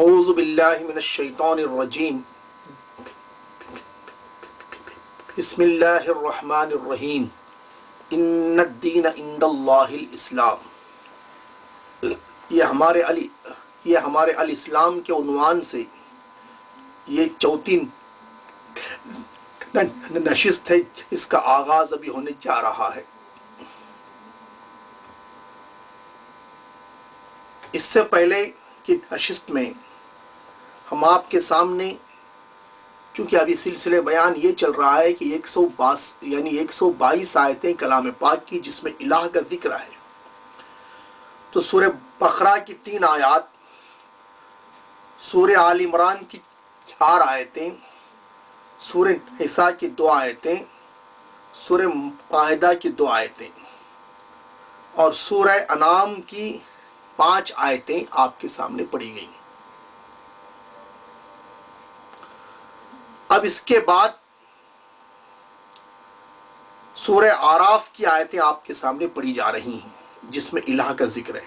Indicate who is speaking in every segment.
Speaker 1: اعوذ باللہ من الشیطان الرجیم بسم اللہ الرحمن الرحیم ان الدین عند اللہ الاسلام. یہ ہمارے الاسلام کے عنوان سے یہ چوتھی نشست ہے، اس کا آغاز ابھی ہونے جا رہا ہے. اس سے پہلے کی نشست میں ہم آپ کے سامنے، چونکہ ابھی سلسلے بیان یہ چل رہا ہے کہ 122 آیتیں کلام پاک کی جس میں الہ کا ذکر ہے، تو سورہ بقرہ کی 3 آیات، سورہ آل عمران کی 4 آیتیں، سورہ نساء کی 2 آیتیں، سورہ مائدہ کی 2 آیتیں اور سورہ انعام کی 5 آیتیں آپ کے سامنے پڑھی گئیں. اب اس کے بعد سورہ اعراف کی آیتیں آپ کے سامنے پڑھی جا رہی ہیں جس میں الہ کا ذکر ہے.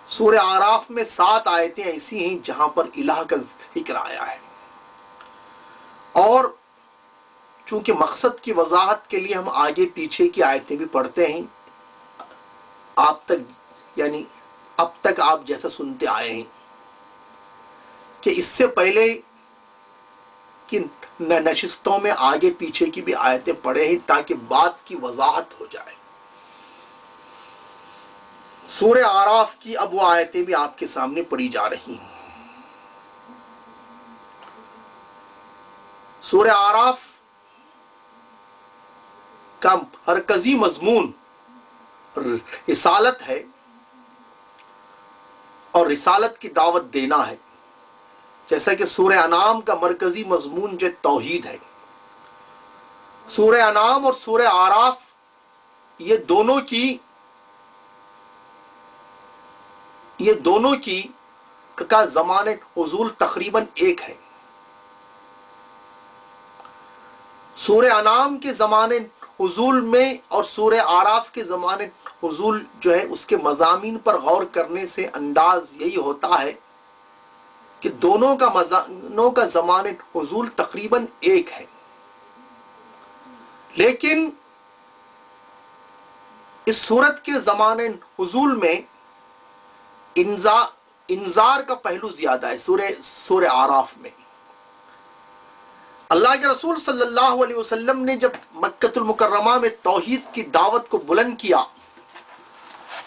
Speaker 1: سورہ اعراف میں 7 آیتیں ایسی ہیں جہاں پر الہ کا ذکر آیا ہے، اور چونکہ مقصد کی وضاحت کے لیے ہم آگے پیچھے کی آیتیں بھی پڑھتے ہیں، اب تک آپ جیسا سنتے آئے ہیں کہ اس سے پہلے کی نشستوں میں آگے پیچھے کی بھی آیتیں پڑھے ہیں تاکہ بات کی وضاحت ہو جائے. سورہ اعراف کی اب وہ آیتیں بھی آپ کے سامنے پڑھی جا رہی ہیں. سورہ اعراف کا مرکزی مضمون رسالت ہے اور رسالت کی دعوت دینا ہے، جیسا کہ سورہ انعام کا مرکزی مضمون جو توحید ہے. سورہ انعام اور سورہ اعراف یہ دونوں کی کا زمان نزول تقریباً ایک ہے. سورہ انعام کے زمان نزول میں اور سورہ اعراف کے زمان نزول جو ہے اس کے مضامین پر غور کرنے سے انداز یہی ہوتا ہے کہ دونوں کا زمان نزول تقریباً ایک ہے، لیکن اس سورت کے زمان نزول میں انذار کا پہلو زیادہ ہے. سورہ اعراف میں اللہ کے رسول صلی اللہ علیہ وسلم نے جب مکہ المکرمہ میں توحید کی دعوت کو بلند کیا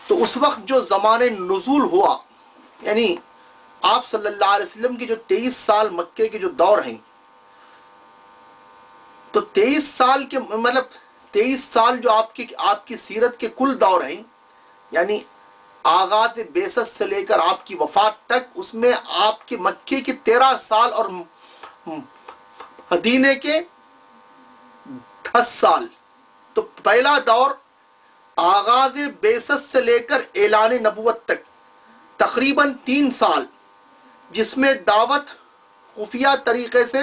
Speaker 1: تو اس وقت جو زمان نزول ہوا، یعنی آپ صلی اللہ علیہ وسلم کی جو 23 سال مکے کے جو دور ہیں، تو 23 سال جو آپ کی سیرت کے کل دور ہیں، یعنی آغاز بعثت سے لے کر آپ کی وفات تک، اس میں آپ کے مکے کے 13 سال اور مدینے کے 10 سال. تو پہلا دور آغاز بعثت سے لے کر اعلان نبوت تک تقریباً 3 سال، جس میں دعوت خفیہ طریقے سے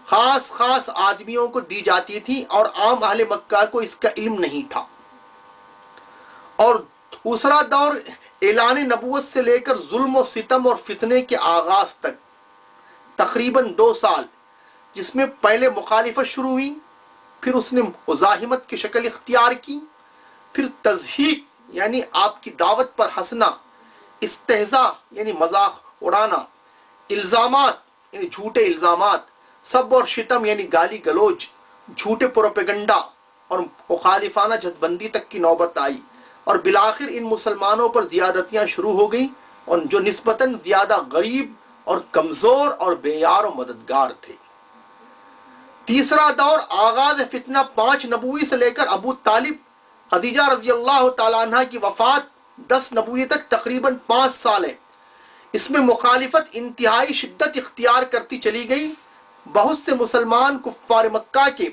Speaker 1: خاص آدمیوں کو دی جاتی تھی اور عام اہل مکہ کو اس کا علم نہیں تھا. اور دوسرا دور اعلان نبوت سے لے کر ظلم و ستم اور فتنے کے آغاز تک تقریباً 2 سال، جس میں پہلے مخالفت شروع ہوئی، پھر اس نے مزاحمت کی شکل اختیار کی، پھر تضحیک یعنی آپ کی دعوت پر ہنسنا، استہزاء یعنی مذاق اڑانا، الزامات یعنی جھوٹے الزامات، سب اور شتم یعنی گالی گلوچ، جھوٹے پروپیگنڈا اور مخالفانہ جتھبندی تک کی نوبت آئی، اور بالآخر ان مسلمانوں پر زیادتیاں شروع ہو گئیں اور جو نسبتاً زیادہ غریب اور کمزور اور بے یار و مددگار تھے. تیسرا دور آغاز فتنہ 5 نبوی سے لے کر ابو طالب خدیجہ رضی اللہ تعالیٰ عنہ کی وفات 10 نبوی تک تقریباً 5 سال ہے. اس میں مخالفت انتہائی شدت اختیار کرتی چلی گئی. بہت سے مسلمان کفار مکہ کے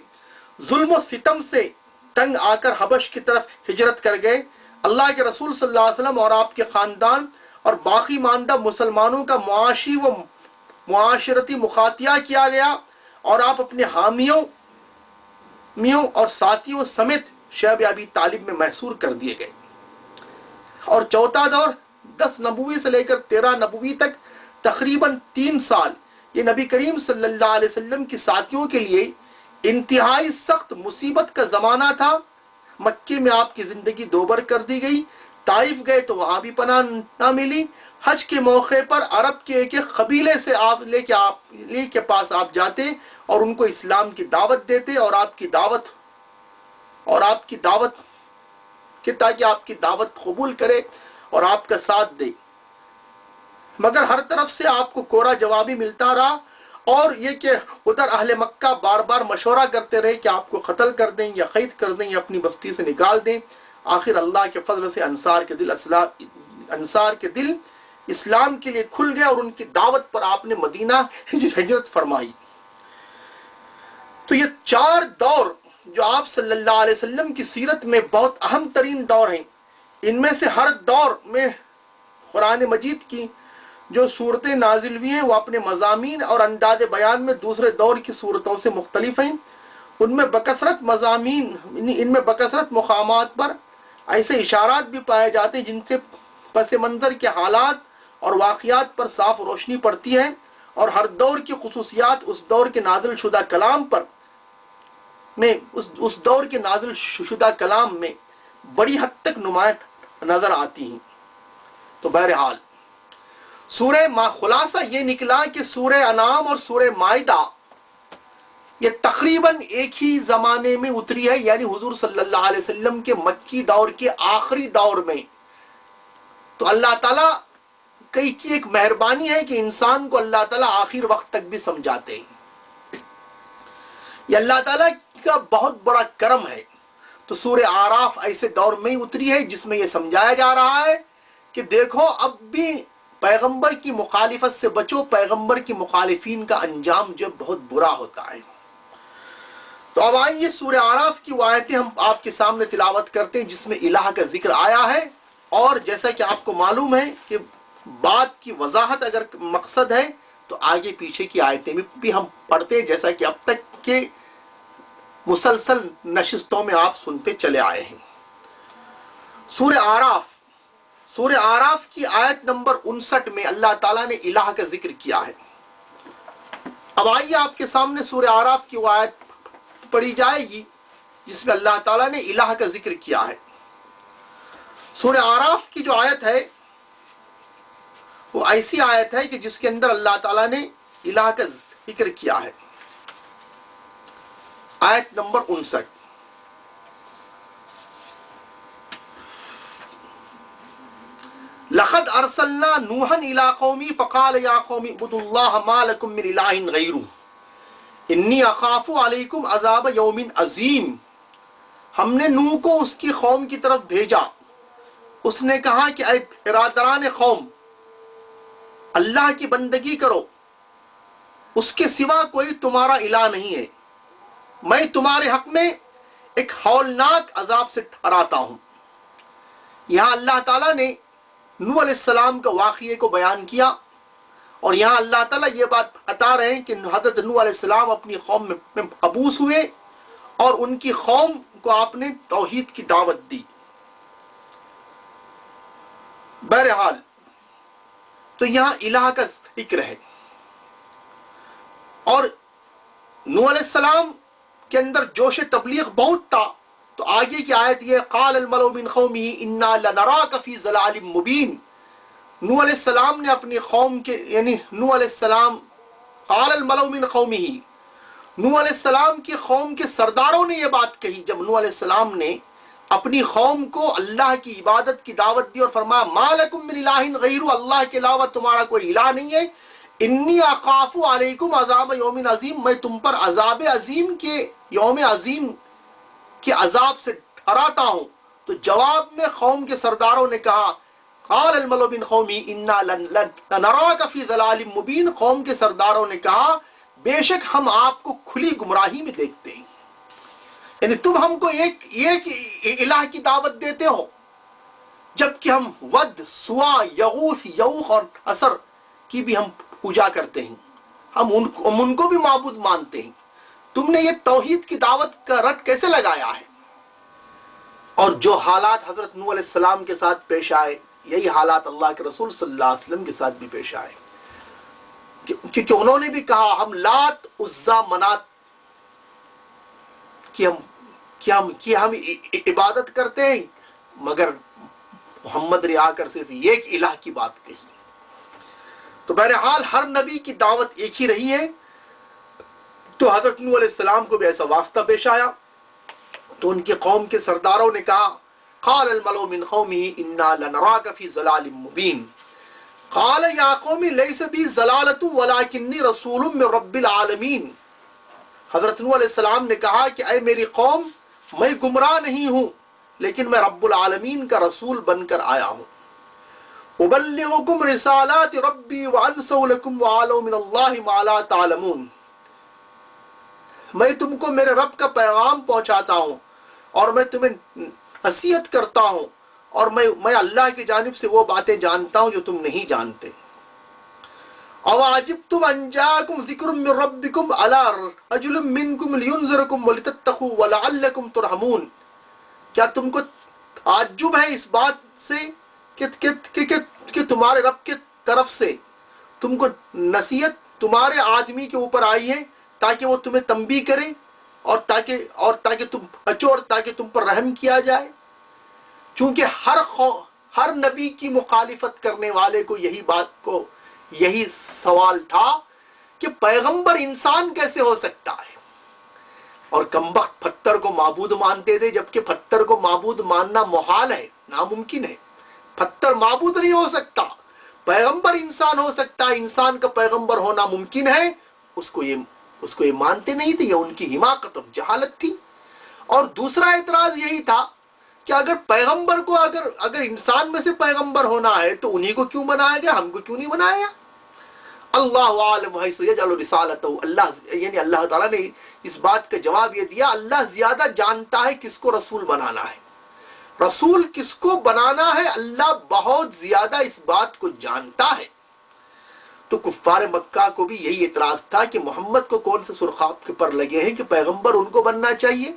Speaker 1: ظلم و ستم سے تنگ آ کر حبش کی طرف ہجرت کر گئے. اللہ کے رسول صلی اللہ علیہ وسلم اور آپ کے خاندان اور باقی ماندہ مسلمانوں کا معاشی و معاشرتی مخاطیہ کیا گیا اور آپ اپنے حامیوں اور ساتھیوں سمیت شعب ابی طالب میں محصور کر دیے گئے. اور چوتھا دور 10 نبوی سے لے کر 13 نبوی تک تقریباً 3 سال یہ نبی کریم صلی اللہ علیہ وسلم کی ساتھیوں کے لیے انتہائی سخت مصیبت کا زمانہ تھا۔ مکے میں آپ کی زندگی دوبر کر دی گئی، طائف گئے تو وہاں بھی پناہ نہ ملی، حج کے موقع پر عرب کے ایک ایک قبیلے سے آپ لے کے پاس آپ جاتے اور ان کو اسلام کی دعوت دیتے اور آپ کی دعوت کہ تاکہ آپ کی دعوت قبول کرے اور آپ کا ساتھ دے، مگر ہر طرف سے آپ کو کوڑا جوابی ملتا رہا، اور یہ کہ ادھر اہل مکہ بار بار مشورہ کرتے رہے کہ آپ کو قتل کر دیں یا قید کر دیں یا اپنی بستی سے نکال دیں۔ آخر اللہ کے فضل سے انصار کے دل اسلام کے لیے کھل گئے اور ان کی دعوت پر آپ نے مدینہ ہجرت فرمائی۔ تو یہ 4 دور جو آپ صلی اللہ علیہ وسلم کی سیرت میں بہت اہم ترین دور ہیں، ان میں سے ہر دور میں قرآن مجید کی جو صورتیں نازل ہوئی ہیں وہ اپنے مضامین اور انداز بیان میں دوسرے دور کی صورتوں سے مختلف ہیں۔ ان میں بکثرت مضامین، ان میں بکثرت مقامات پر ایسے اشارات بھی پائے جاتے ہیں جن سے پس منظر کے حالات اور واقعات پر صاف روشنی پڑتی ہے، اور ہر دور کی خصوصیات اس دور کے نازل شدہ کلام میں بڑی حد تک نمایاں نظر آتی ہیں۔ تو بہرحال خلاصہ یہ نکلا کہ سورہ انعام اور سورہ مائدہ یہ تقریباً ایک ہی زمانے میں اتری ہے، یعنی حضور صلی اللہ علیہ وسلم کے مکی دور کے آخری دور میں۔ تو اللہ تعالیٰ کی ایک مہربانی ہے کہ انسان کو اللہ تعالیٰ آخر وقت تک بھی سمجھاتے ہیں، یہ اللہ تعالیٰ کا بہت بڑا کرم ہے۔ تو سورہ اعراف ایسے دور میں ہی اتری ہے جس میں یہ سمجھایا جا رہا ہے کہ دیکھو اب بھی پیغمبر کی مخالفت سے بچو، پیغمبر کی مخالفین کا انجام جو بہت برا ہوتا ہے۔ تو اب آئیے سورہ اعراف کی وہ آیتیں ہم آپ کے سامنے تلاوت کرتے ہیں جس میں الہ کا ذکر آیا ہے، اور جیسا کہ آپ کو معلوم ہے کہ بات کی وضاحت اگر مقصد ہے تو آگے پیچھے کی آیتیں بھی ہم پڑھتے ہیں، جیسا کہ اب تک کے مسلسل نشستوں میں آپ سنتے چلے آئے ہیں۔ سورہ اعراف کی آیت نمبر 59 میں اللہ تعالیٰ نے الہ کا ذکر کیا ہے۔ اب آئیے آپ کے سامنے سورہ اعراف کی وہ آیت پڑھی جائے گی جس میں اللہ تعالیٰ نے الہ کا ذکر کیا ہے۔ سورہ اعراف کی جو آیت ہے وہ ایسی آیت ہے کہ جس کے اندر اللہ تعالیٰ نے الہ کا ذکر کیا ہے۔ آیت نمبر 59، لقد ارسلنا نوحا الى قومه فقال یا قوم اعبدوا اللہ ما لکم من الہ غیرہ انی اخاف علیکم عذاب یوم عظیم۔ ہم نے نوح کو اس کی قوم کی طرف بھیجا، اس نے کہا کہ اے برادران قوم، اللہ کی بندگی کرو، اس کے سوا کوئی تمہارا الہ نہیں ہے، میں تمہارے حق میں ایک ہولناک عذاب سے ڈراتا ہوں۔ یہاں اللہ تعالیٰ نے نوح علیہ السلام کا واقعے کو بیان کیا، اور یہاں اللہ تعالیٰ یہ بات بتا رہے ہیں کہ حضرت نوح علیہ السلام اپنی قوم میں مبعوث ہوئے اور ان کی قوم کو آپ نے توحید کی دعوت دی۔ بہرحال تو یہاں الہ کا ذکر ہے، اور نوح علیہ السلام کے اندر جوش تبلیغ بہت تھا۔ تو آگے کی آیت یہ قال الملأ من قومہ انا لنراک فی ضلال مبین۔ نوح علیہ السلام نے اپنی قوم کے نوح علیہ السلام قال الملأ من قومہ، نوح علیہ السلام کی قوم کے سرداروں نے یہ بات کہی جب نوح علیہ السلام نے اپنی قوم کو اللہ کی عبادت کی دعوت دی اور فرمایا ما لکم من الہ غیرہ، اللہ کے علاوہ تمہارا کوئی الہ نہیں ہے، انی اخاف علیکم عذاب یوم عظیم، میں تم پر عذاب عظیم کے یوم عظیم کے عذاب سے ڈراتا ہوں۔ تو جواب میں قوم کے سرداروں نے کہا قال الملأ من قومہ انا لنراک فی ضلال مبین، قوم کے سرداروں نے کہا بے شک ہم آپ کو کھلی گمراہی میں دیکھتے ہیں، یعنی تم ہم کو ایک الہ کی دعوت دیتے ہو جبکہ ہم ود، سوا، یغوث، یعوق اور نصر کی بھی ہم پوجا کرتے ہیں، ہم ان کو بھی معبود مانتے ہیں، تم نے یہ توحید کی دعوت کا رٹ کیسے لگایا ہے؟ اور جو حالات حضرت نوح علیہ السلام کے ساتھ پیش آئے یہی حالات اللہ کے رسول صلی اللہ علیہ وسلم کے ساتھ بھی پیش آئے، کیونکہ انہوں نے بھی کہا ہم لات عزا منات کی ہم عبادت کرتے ہیں، مگر محمد نے آ کر صرف ایک الہ کی بات کہی۔ تو بہرحال ہر نبی کی دعوت ایک ہی رہی ہے، تو حضرت نوح علیہ السلام کو بھی ایسا واسطہ پیش آیا، تو ان کے قوم کے سرداروں نے کہا قال الملأ من قومه انا لنراك في ضلال مبين قال يا قوم ليس بي ضلالة ولكني رسول من رب العالمين۔ حضرت نوح علیہ السلام نے کہا کہ اے میری قوم، میں گمراہ نہیں ہوں، لیکن میں رب العالمین کا رسول بن کر آیا ہوں۔ ابلغکم رسالات ربی وانصح لکم وعلم من اللہ ما لا تعلمون، میں تم کو میرے رب کا پیغام پہنچاتا ہوں اور میں تمہیں نصیحت کرتا ہوں، اور میں اللہ کی جانب سے وہ باتیں جانتا ہوں جو تم نہیں جانتے۔ اواجبتم ان جاءکم ذکر من ربکم علی رجل منکم لینذرکم ولتتقوا ولعلکم ترحمون، کیا تم کو تعجب ہے اس بات سے کہ تمہارے رب کی طرف سے تم کو نصیحت تمہارے آدمی کے اوپر آئی ہے تاکہ وہ تمہیں تنبیہ کرے اور تاکہ تم بچو اور تاکہ تم پر رحم کیا جائے۔ چونکہ ہر نبی کی مخالفت کرنے والے کو یہی سوال تھا کہ پیغمبر انسان کیسے ہو سکتا ہے، اور کمبخت پتھر کو معبود مانتے تھے، جبکہ پتھر کو معبود ماننا محال ہے، ناممکن ہے، پتھر معبود نہیں ہو سکتا، پیغمبر انسان ہو سکتا ہے، انسان کا پیغمبر ہونا ممکن ہے، اس کو یہ مانتے نہیں تھے، یہ ان کی حماقت اور جہالت تھی۔ اور دوسرا اعتراض یہی تھا کہ اگر پیغمبر کو اگر انسان میں سے پیغمبر ہونا ہے تو انہی کو کیوں بنایا گیا، ہم کو کیوں نہیں بنایا گیا؟ اللہ عالم حیث یجعل رسالتہ، اللہ تعالیٰ نے اس بات کا جواب یہ دیا، اللہ زیادہ جانتا ہے کس کو رسول بنانا ہے، رسول کس کو بنانا ہے، اللہ بہت زیادہ اس بات کو جانتا ہے۔ تو کفار مکہ کو بھی یہی اعتراض تھا کہ محمد کو کون سے سرخاب کے پر لگے ہیں کہ پیغمبر ان کو بننا چاہیے،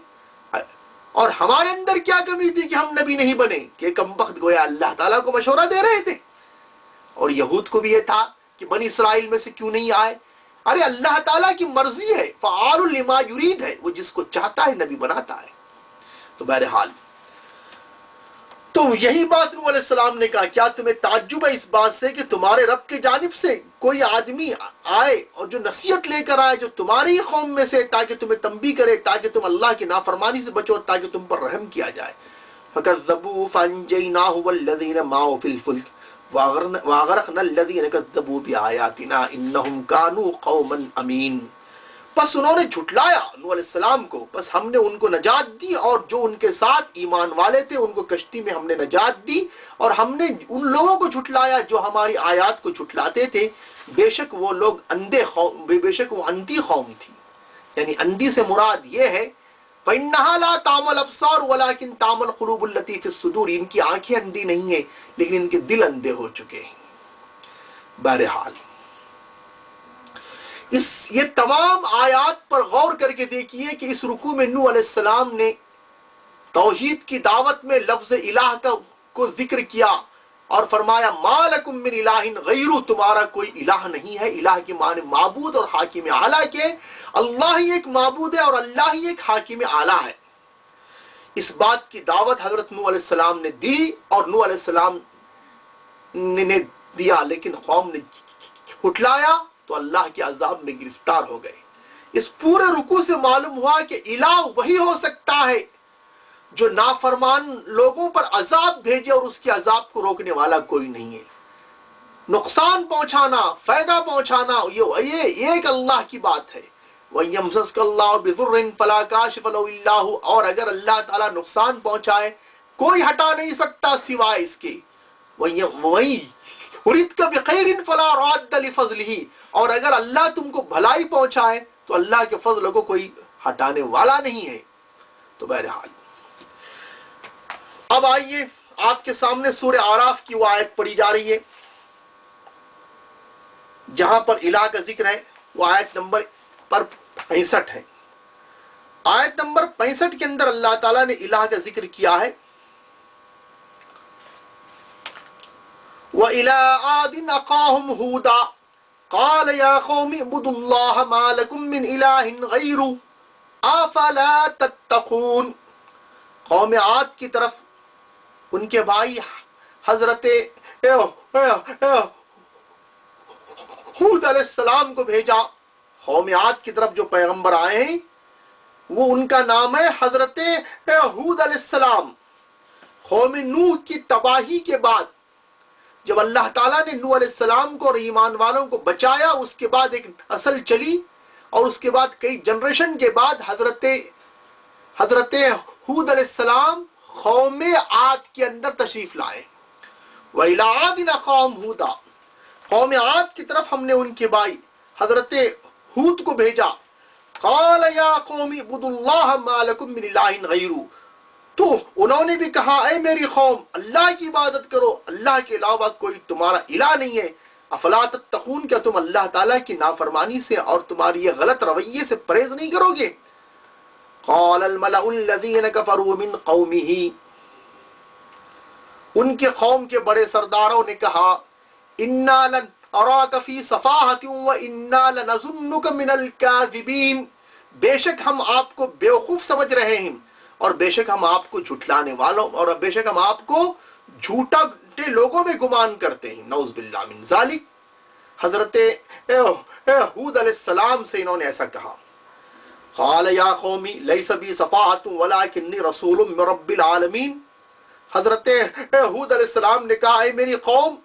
Speaker 1: اور ہمارے اندر کیا کمی تھی کہ ہم نبی نہیں بنے، کہ کمبخت گویا اللہ تعالیٰ کو مشورہ دے رہے تھے۔ اور یہود کو بھی یہ تھا کہ بنی اسرائیل میں سے کیوں نہیں آئے، ارے اللہ تعالیٰ کی مرضی ہے، فعال لما یرید ہے، وہ جس کو چاہتا ہے نبی بناتا ہے۔ تو بہرحال تو یہی بات نوح علیہ السلام نے کہا کیا تمہیں تعجب ہے اس بات سے کہ تمہارے رب کی جانب سے کوئی آدمی آئے اور جو نصیحت لے کر آئے جو تمہاری قوم میں سے، تاکہ تمہیں تنبیہ کرے، تاکہ تم اللہ کی نافرمانی سے بچو، تاکہ تم پر رحم کیا جائے۔ فَكَذَّبُوا فَأَنجَيْنَاهُ وَالَّذِينَ مَعَهُ فِي الْفُلْكِ وَأَغْرَقْنَا الَّذِينَ كَذَّبُوا بِآيَاتِنَا إِنَّهُمْ كَانُوا قَوْمًا أَمِينَ۔ بس انہوں نے جھٹلایا نوح علیہ السلام کو، بس ہم نے ان کو نجات دی، اور جو ان کے ساتھ ایمان والے تھے ان کو کشتی میں ہم نے نجات دی، اور ہم نے ان لوگوں کو جھٹلایا جو ہماری آیات کو جھٹلاتے تھے۔ بے شک وہ لوگ بے شک وہ اندھی قوم تھی، یعنی اندھی سے مراد یہ ہے فَإِنَّهَا لَا تَعْمَى الْأَبْصَارُ وَلَكِنْ تَعْمَى الْقُلُوبُ الَّتِي فِي الصُّدُورِ، ان کی آنکھیں اندھی نہیں ہیں لیکن ان کے دل اندھے ہو چکے ہیں۔ بہرحال یہ تمام آیات پر غور کر کے دیکھیے کہ اس رکوع میں نوح علیہ السلام نے توحید کی دعوت میں لفظ الہ کو ذکر کیا اور فرمایا ما لکم من الہ غیرہ، تمہارا کوئی الہ نہیں ہے۔ الہ کے معنی معبود اور حاکم اعلیٰ کے، اللہ ہی ایک معبود ہے اور اللہ ہی ایک حاکم اعلیٰ ہے۔ اس بات کی دعوت حضرت نوح علیہ السلام نے دی، اور نوح علیہ السلام نے دیا، لیکن قوم نے جھٹلایا تو اللہ کے عذاب میں گرفتار ہو گئے۔ اس پورے رکوع سے معلوم ہوا کہ الہ وہی ہو سکتا ہے جو نافرمان لوگوں پر عذاب بھیجے اور اس کے عذاب کو روکنے والا کوئی نہیں ہے۔ نقصان پہنچانا، فائدہ پہنچانا، یہ ایک اللہ کی بات ہے۔ وَيَمْسَسْكَ اللَّهُ بِضُرٍّ فَلَا كَاشِفَ لَهُ إِلَّا هُوَ، اور اگر اللہ تعالیٰ نقصان پہنچائے کوئی ہٹا نہیں سکتا سوائے اس کے۔ يُرِدْكَ بِخَيْرٍ فَلَا رَادَّ لِفَضْلِهِ، اور اگر اللہ تم کو بھلائی پہنچائے تو اللہ کے فضل کو کوئی ہٹانے والا نہیں ہے۔ تو بہرحال اب آئیے آپ کے سامنے سورہ اعراف کی وہ آیت پڑھی جا رہی ہے جہاں پر الہ کا ذکر ہے، وہ آیت نمبر پر 65 ہے۔ آیت نمبر 65 کے اندر اللہ تعالیٰ نے الہ کا ذکر کیا ہے، وَإِلَىٰ عَادٍ أَخَاهُمْ هُودًا قَالَ يَا قَوْمِ اعْبُدُوا اللَّهَ مَا لَكُم مِّنْ إِلَٰهٍ غَيْرُهُ أَفَلَا تَتَّقُونَ۔ قوم عاد کی طرف ان کے بھائی حضرت ہود علیہ السلام کو بھیجا۔ قوم عاد کی طرف جو پیغمبر آئے ہیں وہ ان کا نام ہے حضرت ہود علیہ السلام۔ قوم نوح کی تباہی کے بعد جب اللہ تعالیٰ نے نوح علیہ السلام کو اور ایمان والوں کو بچایا، اس کے بعد ایک نسل چلی اور اس کے بعد کئی جنریشن کے بعد حضرت ہود علیہ السلام قوم عاد کے اندر تشریف لائے۔ وَإِلَىٰ عَادٍ أَخَاهُمْ هُودًا، قوم عاد کی طرف ہم نے ان کے بھائی حضرت ہود کو بھیجا۔ قَالَ يَا قَوْمِ اعْبُدُوا اللَّهَ مَا لَكُم مِّنْ إِلَٰهٍ غَيْرُهُ، تو انہوں نے بھی کہا اے میری قوم اللہ کی عبادت کرو، اللہ کے علاوہ کوئی تمہارا الہ نہیں ہے۔ افلا تتقون، کیا تم اللہ تعالیٰ کی نافرمانی سے اور تمہاری یہ غلط رویے سے پرہیز نہیں کرو گے؟ قال الملأ الذين كفروا من قومه، ان کے قوم کے بڑے سرداروں نے کہا انا لنراك في صفاحة وانا لنظنك من الكاذبين، بے شک ہم آپ کو بیوقوف سمجھ رہے ہیں اور بے شک ہم آپ کو جھٹلانے والوں اور بے شک ہم آپ کو جھوٹا لوگوں میں گمان کرتے ہیں۔ نعوذ باللہ من ذالک، حضرت ہود علیہ السلام سے انہوں نے ایسا کہا۔ قال یا قومی لیس بی صفاحۃ ولکنی رسول من رب العالمین، حضرت ہود علیہ السلام نے کہا اے میری قوم،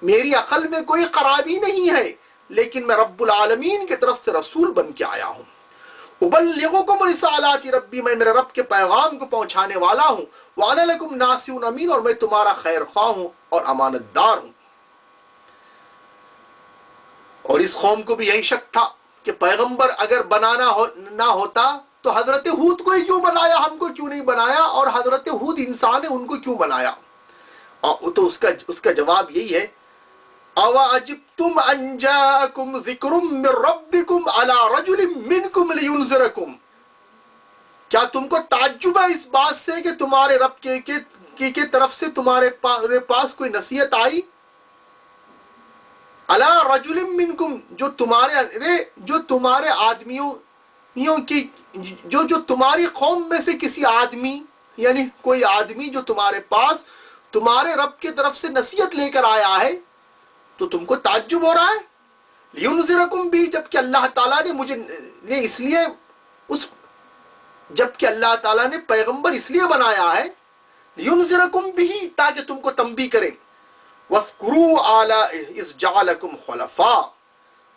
Speaker 1: میری عقل میں کوئی خرابی نہیں ہے لیکن میں رب العالمین کی طرف سے رسول بن کے آیا ہوں۔ ابلغکم رسالات ربی، میں میرے رب کے پیغام کو پہنچانے والا ہوں۔ وانا لکم ناصح امین، اور میں تمہارا خیر خواہ ہوں اور امانت دار ہوں۔ اور اس قوم کو بھی یہی شک تھا کہ پیغمبر اگر بنانا نہ ہوتا تو حضرت ہود کو ہی کیوں بنایا، ہم کو کیوں نہیں بنایا، اور حضرت ہود انسان ہے ان کو کیوں بنایا؟ تو اس کا جواب یہی ہے اَوَعَجِبْتُمْ أَنْ جَاءَكُمْ ذِكْرٌ مِّن رَبِّكُمْ عَلَىٰ رَجُلٍ مِّنْكُمْ لِيُنذِرَكُمْ، کیا تم کو تعجب ہے اس بات سے کہ تمہارے رب کے طرف سے تمہارے پاس کوئی نصیحت آئی؟ عَلَىٰ رَجُلٍ مِّنْكُمْ، جو تمہارے آدمیوں کی جو تمہاری قوم میں سے کسی آدمی، یعنی کوئی آدمی جو تمہارے پاس تمہارے رب کی طرف سے نصیحت لے کر آیا ہے تو تم کو تعجب ہو رہا ہے؟ لِيُنذِرَكُمْ بِهِ، جبکہ اللہ تعالیٰ نے جبکہ اللہ تعالیٰ نے پیغمبر اس لیے بنایا ہے لِيُنذِرَكُمْ بِهِ، تاکہ تم کو تنبیہ کرے۔ وَاذْكُرُوا آلَاءَ إِذْ جَعَلَكُمْ خُلَفَاءَ،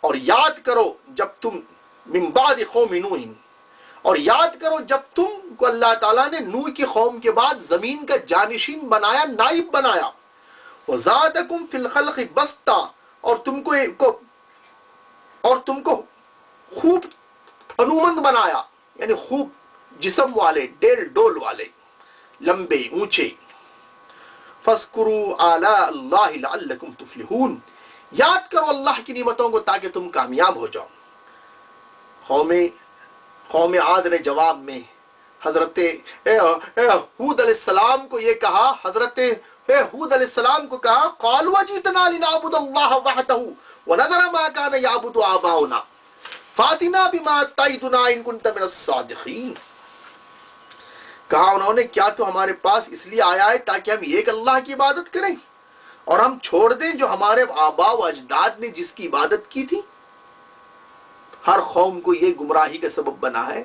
Speaker 1: اور یاد کرو جب تم من بعد قوم نوح، اور یاد کرو جب تم کو اللہ تعالیٰ نے نوح کی قوم کے بعد زمین کا جانشین بنایا، نائب بنایا۔ وَزَادَكُمْ فِي الْخَلْقِ بَسْطًا، اور تم کو خوب تنومند بنایا، یعنی خوب جسم والے، ڈیل ڈول والے، لمبے اونچے۔ فَاذْكُرُوا آلَاءَ اللَّهِ لَعَلَّكُمْ تُفْلِحُونَ، یاد کرو اللہ کی نعمتوں کو تاکہ تم کامیاب ہو جاؤ۔ قوم عاد نے جواب میں حضرت ہود علیہ السلام کو یہ کہا، حضرت ہود علیہ السلام کو کہا قَالُوا وَجِئْتَنَا لِنَعْبُدَ اللَّهَ وَحْدَهُ وَنَذَرَ مَا كَانَ يَعْبُدُ آبَاؤُنَا فَأْتِنَا بِمَا تَعِدُنَا إِن كُنتَ مِنَ الصَّادِقِينَ، کہا انہوں نے کیا تو ہمارے پاس اس لیے آیا ہے تاکہ ہم ایک اللہ کی عبادت کریں اور ہم چھوڑ دیں جو ہمارے آبا و اجداد نے جس کی عبادت کی تھی؟ ہر قوم کو یہ گمراہی کا سبب بنا ہے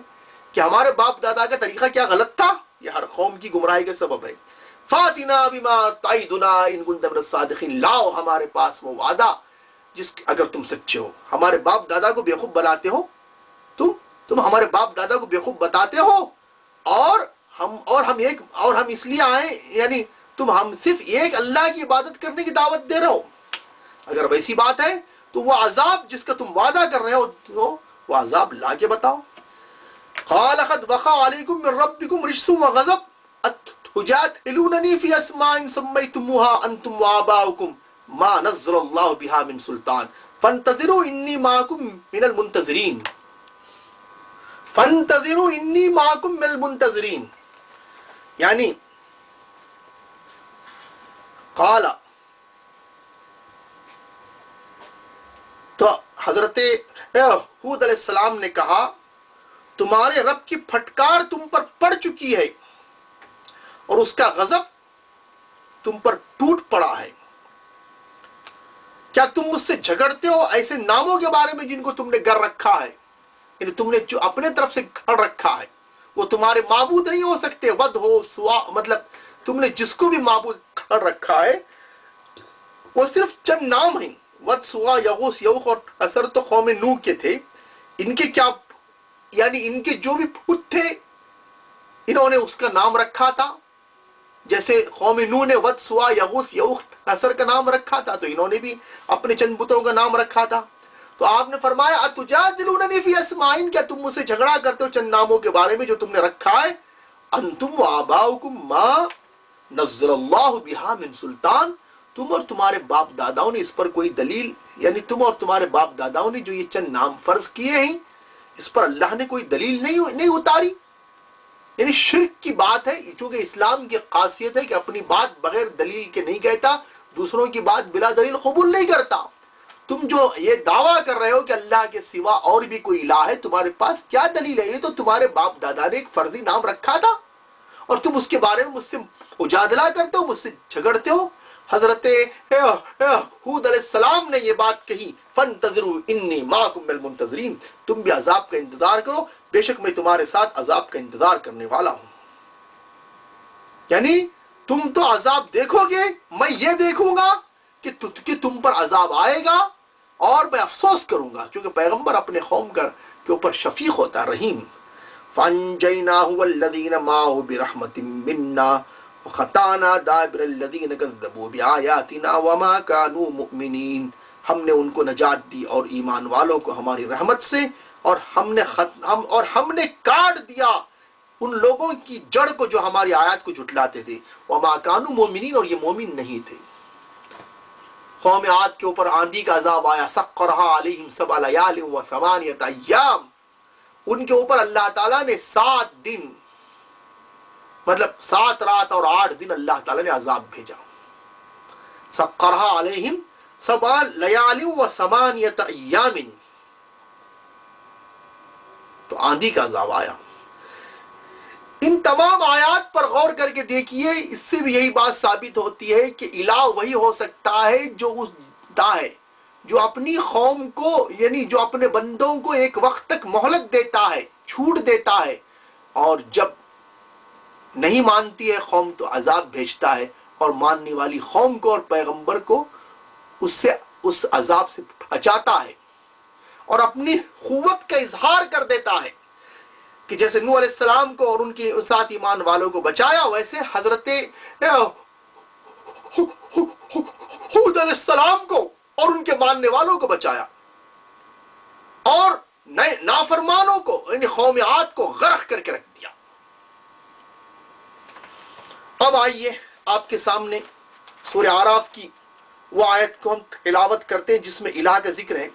Speaker 1: کہ ہمارے باپ دادا کا طریقہ کیا غلط تھا، یہ ہر قوم کی گمراہی کا سبب ہے۔ فاتنا بما تعدنا ان كنت من الصادقین، لاؤ ہمارے پاس وہ وعدہ اگر تم سچے ہو۔ ہمارے باپ دادا کو بیوقوف بناتے ہو تم ہمارے باپ دادا کو بیوقوف بتاتے ہو، اور ہم اس لیے آئے، یعنی تم ہم صرف ایک اللہ کی عبادت کرنے کی دعوت دے رہے ہو۔ اگر ویسی بات ہے تو وہ عذاب جس کا تم وعدہ کر رہے ہو وہ عذاب لا کے بتاؤ۔ قال قد وقع عليكم من ربكم رجس وغضب اتجادلونني في اسماء سميتموها انتم وآباؤكم ما نزل الله بها من سلطان فانتظروا اني معكم من المنتظرين فانتظروا انی معکم من المنتظرین، یعنی قال حضرت ہود علیہ السلام نے کہا تمہارے رب کی پھٹکار تم پر پڑ چکی ہے اور اس کا غضب تم پر ٹوٹ پڑا ہے، کیا تم مجھ سے جھگڑتے ہو ایسے ناموں کے بارے میں جن کو تم نے گڑھ رکھا ہے؟ یعنی تم نے جو اپنے طرف سے گھڑ رکھا ہے وہ تمہارے معبود نہیں ہو سکتے. ود ہو سوا، مطلب تم نے جس کو بھی معبود گھڑ رکھا ہے وہ صرف چند نام ہیں. ود، سوا، یغوث، یعوق اور نصر تو قوم نوح کے تھے. ان کے کیا، یعنی ان کے جو بھی پت تھے انہوں نے اس کا نام رکھا تھا. جیسے قوم نوح نے ود، سوا، یغوث، یعوق، نصر کا نام رکھا تھا تو انہوں نے بھی اپنے چند بتوں کا نام رکھا تھا. تو آپ نے فرمایا اتجادلوننی فی اسماء، کیا تم مجھ سے جھگڑا کرتے ہو چند ناموں کے بارے میں جو تم نے رکھا ہے؟ انتم وآباؤکم ما نزل اللہ بہا من سلطان، تم اور تمہارے باپ داداؤں نے اس پر کوئی دلیل، یعنی تم اور تمہارے باپ داداؤں نے جو یہ چند نام فرض کیے ہیں اس پر اللہ نے کوئی دلیل نہیں اتاری. یعنی شرک کی بات ہے، چونکہ اسلام کی خاصیت ہے کہ اپنی بات بغیر دلیل کے نہیں کہتا، دوسروں کی بات بلا دلیل قبول نہیں کرتا. تم جو یہ دعویٰ کر رہے ہو کہ اللہ کے سوا اور بھی کوئی الہ ہے، تمہارے پاس کیا دلیل ہے؟ یہ تو تمہارے باپ دادا نے ایک فرضی نام رکھا تھا اور تم اس کے بارے میں مجھ سے مجادلہ کرتے ہو، مجھ سے جھگڑتے ہو. حضرت ہود علیہ السلام نے یہ بات کہی، فانتظروا انی معکم من المنتظرین، تم بھی عذاب کا انتظار کرو، بے شک میں تمہارے ساتھ عذاب کا انتظار کرنے والا ہوں. یعنی تم تو عذاب دیکھو گے، میں یہ دیکھوں گا کہ تم پر عذاب آئے گا اور میں افسوس کروں گا، کیونکہ پیغمبر اپنے قوم کے اوپر شفیق ہوتا ہے، رحیم. فَانْجَيْنَاهُ وَالَّذِينَ مَعَهُ بِرَحْمَةٍ مِنَّا وَقَطَعْنَا دَابِرَ الَّذِينَ كَذَّبُوا بِآيَاتِنَا وَمَا كَانُوا مُؤْمِنِينَ. ہم نے ان کو نجات دی اور ایمان والوں کو ہماری رحمت سے، اور ہم نے کاٹ دیا ان لوگوں کی جڑ کو جو ہماری آیات کو جھٹلاتے تھے. وَمَا كَانُوا مُؤْمِنِينَ، اور یہ مومن نہیں تھے. قوم عاد کے اوپر آندھی کا عذاب آیا، سَخَّرَهَا عَلَيْهِمْ سَبْعَ لَيَالٍ وَثَمَانِيَةَ أَيَّامٍ، ان کے اوپر اللہ تعالیٰ نے 7 دن، مطلب 7 رات اور 8 دن اللہ تعالیٰ نے عذاب بھیجا. سَخَّرَهَا عَلَيْهِمْ سَبْعَ لَيَالٍ وَثَمَانِيَةَ أَيَّامٍ، تو آندھی کا عذاب آیا. ان تمام آیات پر غور کر کے دیکھیے، اس سے بھی یہی بات ثابت ہوتی ہے کہ الہ وہی ہو سکتا ہے جو اس ہے جو اپنی قوم کو، یعنی جو اپنے بندوں کو ایک وقت تک مہلت دیتا ہے، چھوٹ دیتا ہے، اور جب نہیں مانتی ہے قوم تو عذاب بھیجتا ہے، اور ماننے والی قوم کو اور پیغمبر کو اس عذاب سے بچاتا ہے اور اپنی قوت کا اظہار کر دیتا ہے. کہ جیسے نوح علیہ السلام کو اور ان کے ساتھ ایمان والوں کو بچایا، ویسے حضرت ہود علیہ السلام کو اور ان کے ماننے والوں کو بچایا، اور نافرمانوں کو، یعنی قوم عاد کو غرق کر کے رکھ دیا. اب آئیے آپ کے سامنے سورہ اعراف کی وہ آیت کو ہم تلاوت کرتے ہیں جس میں الہ کا ذکر ہے.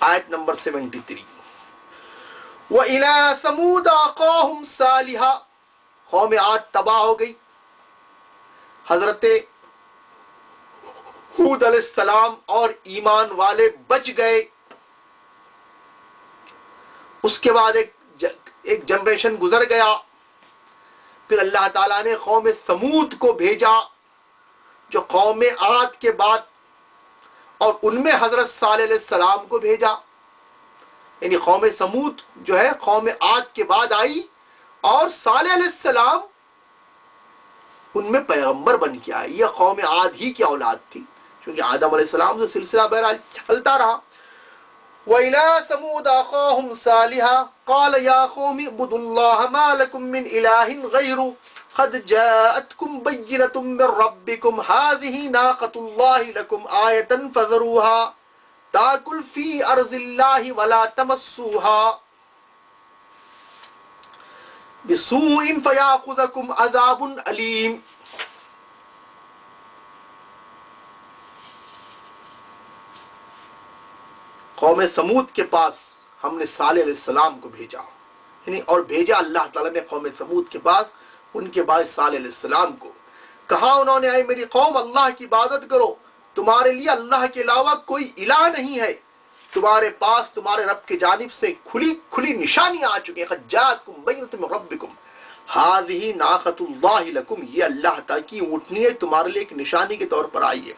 Speaker 1: آیت نمبر 73. وَإِلَىٰ ثَمُودَ أَخَاهُمْ صَالِحًا، قوم عاد تباہ ہو گئی، حضرت ہود علیہ السلام اور ایمان والے بچ گئے. اس کے بعد ایک جنریشن گزر گیا، پھر اللہ تعالیٰ نے قوم ثمود کو بھیجا جو قوم عاد کے بعد، اور ان میں حضرت صالح علیہ السلام کو بھیجا. یعنی قوم ثمود جو ہے قوم عاد کے بعد آئی، اور صالح علیہ السلام ان میں پیغمبر بن کے آئی. یہ قوم عاد ہی کی اولاد تھی، کیونکہ آدم علیہ السلام سے سلسلہ بہرحال چلتا رہا. وَإِلَىٰ ثَمُودَ أَخَاهُمْ صَالِحًا قَالَ يَا قَوْمِ اعْبُدُوا اللَّهَ مَا لَكُم مِّنْ إِلَٰهٍ غَيْرُهُ قَدْ جَاءَتْكُمْ بَيِّنَةٌ مِّن رَّبِّكُمْ هَٰذِهِ نَاقَةُ اللَّهِ لَكُمْ آيَةً فَذَرُوهَا تَأْكُلْ فِي أَرْضِ اللَّهِ وَلَا تَمَسُّوهَا بِسُوءٍ فَيَأْخُذَكُمْ عَذَابٌ أَلِيمٌ. قوم ثمود کے پاس ہم نے صالح علیہ السلام کو بھیجا، یعنی اور بھیجا اللہ تعالیٰ نے قوم ثمود کے پاس ان کے بعد صالح علیہ السلام کو. کہا انہوں نے، اے میری قوم، اللہ کی عبادت کرو، تمہارے لیے اللہ کے علاوہ کوئی الہ نہیں ہے. تمہارے پاس تمہارے رب کی جانب سے کھلی کھلی نشانیاں آ چکی ہیں. قد جاءتکم بینۃ من ربکم ہذہ ناقۃ اللہ لکم، یہ اللہ تعالیٰ کی اونٹنی ہے تمہارے لیے ایک نشانی کے طور پر آئی ہے.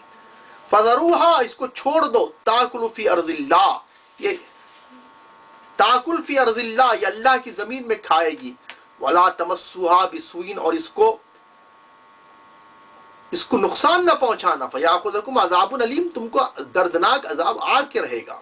Speaker 1: فذروہا، اس کو چھوڑ دو. تاکل فی ارض اللہ، یہ تاکل فی ارض اللہ، یہ اللہ کی زمین میں کھائے گی. ولا تمسوہا بسوء، اور اس کو نقصان نہ پہنچانا. فیاخذکم عذاب علیم، تم کو دردناک عذاب آ کے رہے گا.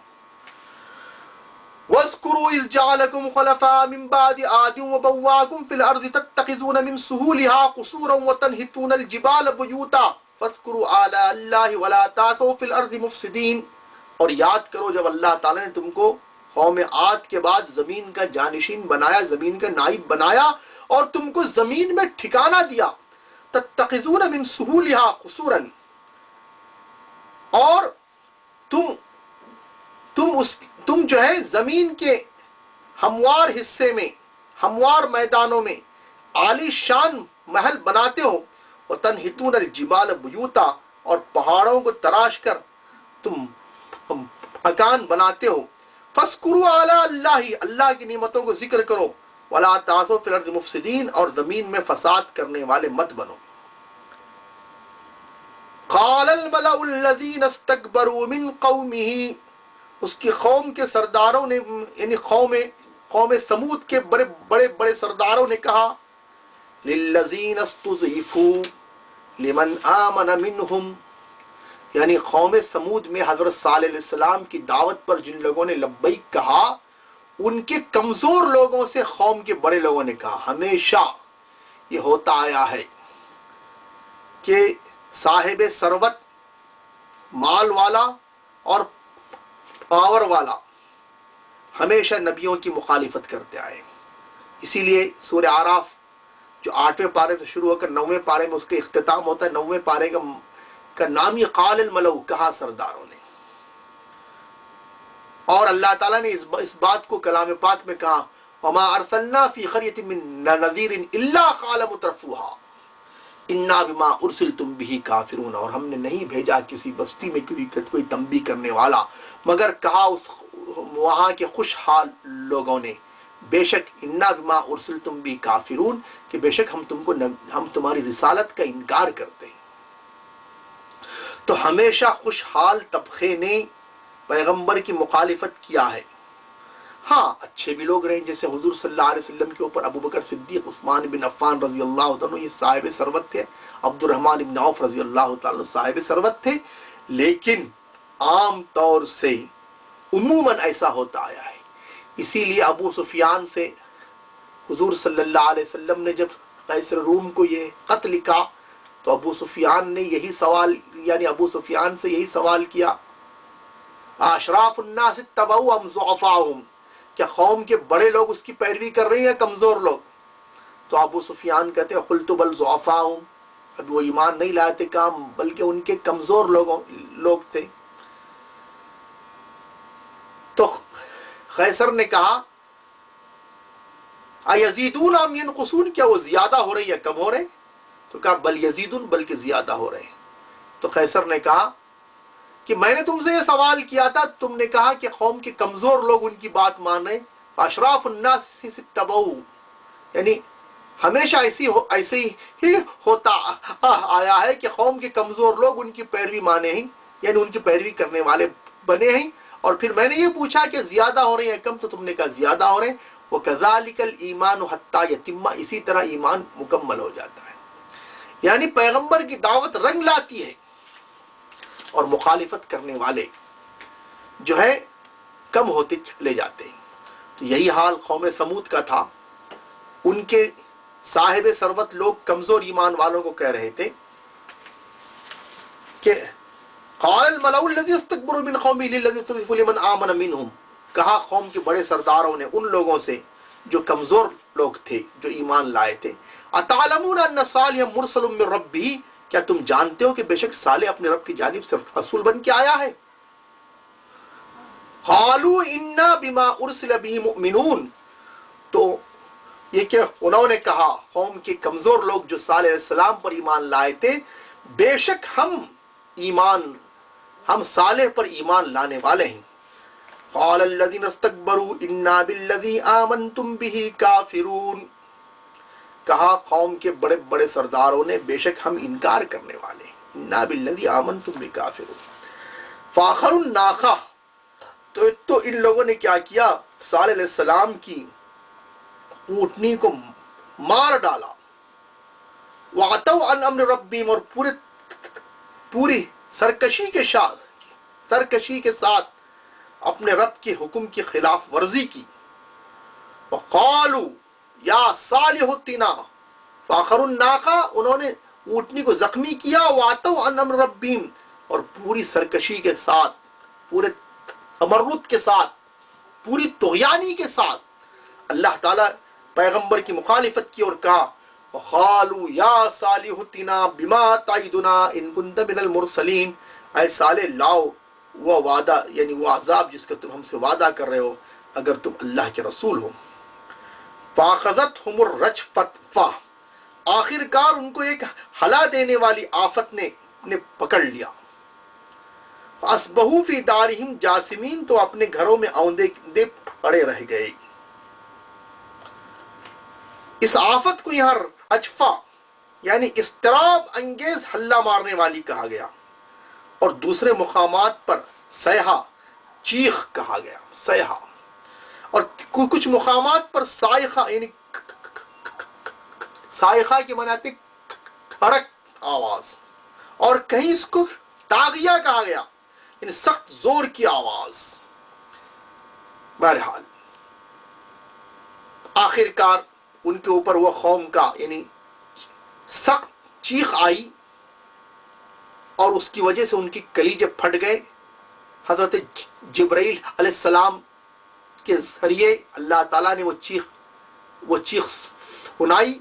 Speaker 1: وَاذْكُرُوا إِذْ جَعَلَكُمْ خُلَفَاءَ مِنْ بَعْدِ عَادٍ وَبَوَّاكُمْ فِي الْأَرْضِ تَتَّخِذُونَ مِنْ سُهُولِهَا قُصُورًا وَتَنْحِتُونَ الْجِبَالَ بُيُوتًا فَاذْكُرُوا آلَاءَ اللَّهِ وَلَا تَعْثَوْا فِي الْأَرْضِ مُفْسِدِينَ. اور یاد کرو جب اللہ تعالیٰ نے تم کو قوم عاد کے بعد زمین کا جانشین بنایا، زمین کا نائب بنایا، اور تم کو زمین میں ٹھکانہ دیا. تَتَّخِذُونَ مِنْ سُهُولِهَا قُصُورًا، اور تم جو ہے زمین کے ہموار حصے میں، ہموار میدانوں میں عالی شان محل بناتے ہو. وَتَنْحِتُونَ الْجِبَالَ بُيُوتًا، اور پہاڑوں کو تراش کر تم مکان بناتے ہو. فَاذْكُرُوا آلَاءَ اللَّهِ، اللہ کی نعمتوں کو ذکر کرو. وَلَا تَعْثَوْا فِي الْأَرْضِ مُفْسِدِينَ، اور زمین میں فساد کرنے والے مت بنو. قَالَ الْمَلَأُ الَّذِينَ اسْتَكْبَرُوا مِنْ قَوْمِهِ، اس کی قوم کے سرداروں نے، یعنی قوم سمود کے بڑے بڑے بڑے سرداروں نے کہا. لِلَّذِينَ اسْتُضْعِفُوا لِمَنْ آمَنَ مِنْهُمْ، یعنی قوم سمود میں حضرت صالح علیہ السلام کی دعوت پر جن لوگوں نے لبیک کہا، ان کے کمزور لوگوں سے قوم کے بڑے لوگوں نے کہا. ہمیشہ یہ ہوتا آیا ہے کہ صاحب ثروت، مال والا اور پاور والا ہمیشہ نبیوں کی مخالفت کرتے آئے. اسی لیے سورہ اعراف جو 8ویں پارے سے شروع ہو کر 9ویں پارے میں اس کا اختتام ہوتا ہے، 9ویں پارے کا نام ہی قال الملأ، کہا سرداروں نے. اور اللہ تعالیٰ نے اس بات کو کلام پاک میں کہا وَمَا أَرْسَلْنَا فِي قَرْيَةٍ مِّن نَذِيرٍ إِلَّا قَالَ مُتْرَفُوهَا اِنَّا بِمَا أُرْسِلْتُمْ بِهِ كَافِرُونَ، اور ہم نے نہیں بھیجا کسی بستی میں کوئی تنبیہ کرنے والا، مگر کہا اس وہاں کے خوشحال لوگوں نے بے شک اِنَّا بِمَا أُرْسِلْتُمْ بِهِ كَافِرُونَ، کہ بے شک ہم تمہاری رسالت کا انکار کرتے ہیں. تو ہمیشہ خوشحال طبقے نے پیغمبر کی مخالفت کیا ہے. ہاں اچھے بھی لوگ رہے، جیسے حضور صلی اللہ علیہ وسلم کے اوپر ابو بکر صدیق، عثمان بن عفان رضی اللہ تعالیٰ یہ صاحب ثروت تھے، عبد الرحمن بن عوف رضی اللہ تعالیٰ صاحب ثروت تھے. لیکن عام طور سے عموماً ایسا ہوتا آیا ہے. اسی لیے ابو سفیان سے حضور صلی اللہ علیہ وسلم نے جب قیصر روم کو یہ خط لکھا تو ابو سفیان نے یہی سوال، یعنی ابو سفیان سے یہی سوال کیا اشراف الناس اتبعوا ام ضعفاءهم، کیا قوم کے بڑے لوگ اس کی پیروی کر رہے ہیں یا کمزور لوگ؟ تو ابو سفیان کہتے ہیں قلت بل ضعفاءهم، اب وہ ایمان نہیں لائے تھے کام، بلکہ ان کے کمزور لوگ تھے. تو قیصر نے کہا ایزیدون ام ینقصون، کیا وہ زیادہ ہو رہے یا کم ہو رہے؟ تو کہا بل یزیدون، بلکہ زیادہ ہو رہے ہیں. تو قیصر نے کہا کہ میں نے تم سے یہ سوال کیا تھا، تم نے کہا کہ قوم کے کمزور لوگ ان کی بات مان رہے، اشراف الناس اتبعوا، یعنی ہمیشہ ایسے ہی ہوتا آیا ہے کہ قوم کے کمزور لوگ ان کی پیروی مانے ہیں، یعنی ان کی پیروی کرنے والے بنے ہیں. اور پھر میں نے یہ پوچھا کہ زیادہ ہو رہے ہیں کم، تو تم نے کہا زیادہ ہو رہے ہیں. وَكَذَلِكَ الْإِيمَانُ حَتَّى يَتِمَّ، اسی طرح ایمان مکمل ہو جاتا ہے. یعنی پیغمبر کی دعوت رنگ لاتی ہے اور مخالفت کرنے والے جو ہے کم ہوتے چلے جاتے ہیں. تو یہی حال قوم سمود کا تھا. ان کے صاحب ثروت لوگ کمزور ایمان والوں کو کہہ رہے تھے کہ قال الملأ الذين استكبروا من قومه للذين استضعفوا لمن آمن منهم، کہا قوم کے بڑے سرداروں نے ان لوگوں سے جو کمزور لوگ تھے، جو ایمان لائے تھے، اتعلمون ان صالحا مرسل من ربه، کیا تم جانتے ہو کہ بے شک صالح اپنے رب کی جانب سے رسول بن کے آیا ہے؟ قالوا انا بما ارسل به مؤمنون، تو یہ کہ انہوں نے کہا قوم کے کمزور لوگ جو صالح علیہ السلام پر ایمان لائے تھے، بے شک ہم صالح پر ایمان لانے والے ہیں. قال الذين استكبروا انا بالذي آمنتم به كافرون، کہا قوم کے بڑے بڑے سرداروں نے بے شک ہم انکار کرنے والے ہیں، انا بالذی آمنتم به کافرون۔ فآخروا الناقہ، تو ان لوگوں نے کیا کیا، صالح علیہ السلام کی اونٹنی کو مار ڈالا، وعتوا عن امر ربہم، اور پوری سرکشی کے ساتھ اپنے رب کے حکم کی خلاف ورزی کی۔ وقالوا یا صالح اتنا، فآخروا الناقہ، انہوں نے اونٹنی کو زخمی کیا، وعتوا عن امر ربہم، اور پوری سرکشی کے ساتھ، پورے تمرد کے ساتھ، پوری طغیانی کے ساتھ اللہ تعالیٰ پیغمبر کی مخالفت کی اور کہا وقالوا یا صالح اتنا بما تعدنا ان کنت من المرسلین، اے صالح لاؤ وہ وعدہ، یعنی وہ عذاب جس کا تم ہم سے وعدہ کر رہے ہو اگر تم اللہ کے رسول ہو۔ فاخذتهم الرجفۃ، آخر کار ان کو ایک ہلا دینے والی آفت نے پکڑ لیا۔ فاصبحوا فی دارہم جاثمین، تو اپنے گھروں میں اوندے پڑے رہ گئے۔ اس آفت کو یہاں رجفہ یعنی اضطراب انگیز ہلا مارنے والی کہا گیا، اور دوسرے مقامات پر صیحہ، چیخ کہا گیا، صیحہ، اور کچھ مقامات پر صائخہ، یعنی صائخہ کے معنی آتے کھڑک آواز، اور کہیں اس کو طاغیہ کہا گیا، یعنی سخت زور کی آواز۔ بہرحال آخر کار ان کے اوپر وہ قوم کا یعنی سخت چیخ آئی، اور اس کی وجہ سے ان کی کلیجے پھٹ گئے۔ حضرت جبرائیل علیہ السلام کے ذریعے اللہ تعالیٰ نے وہ چیخ سنائی۔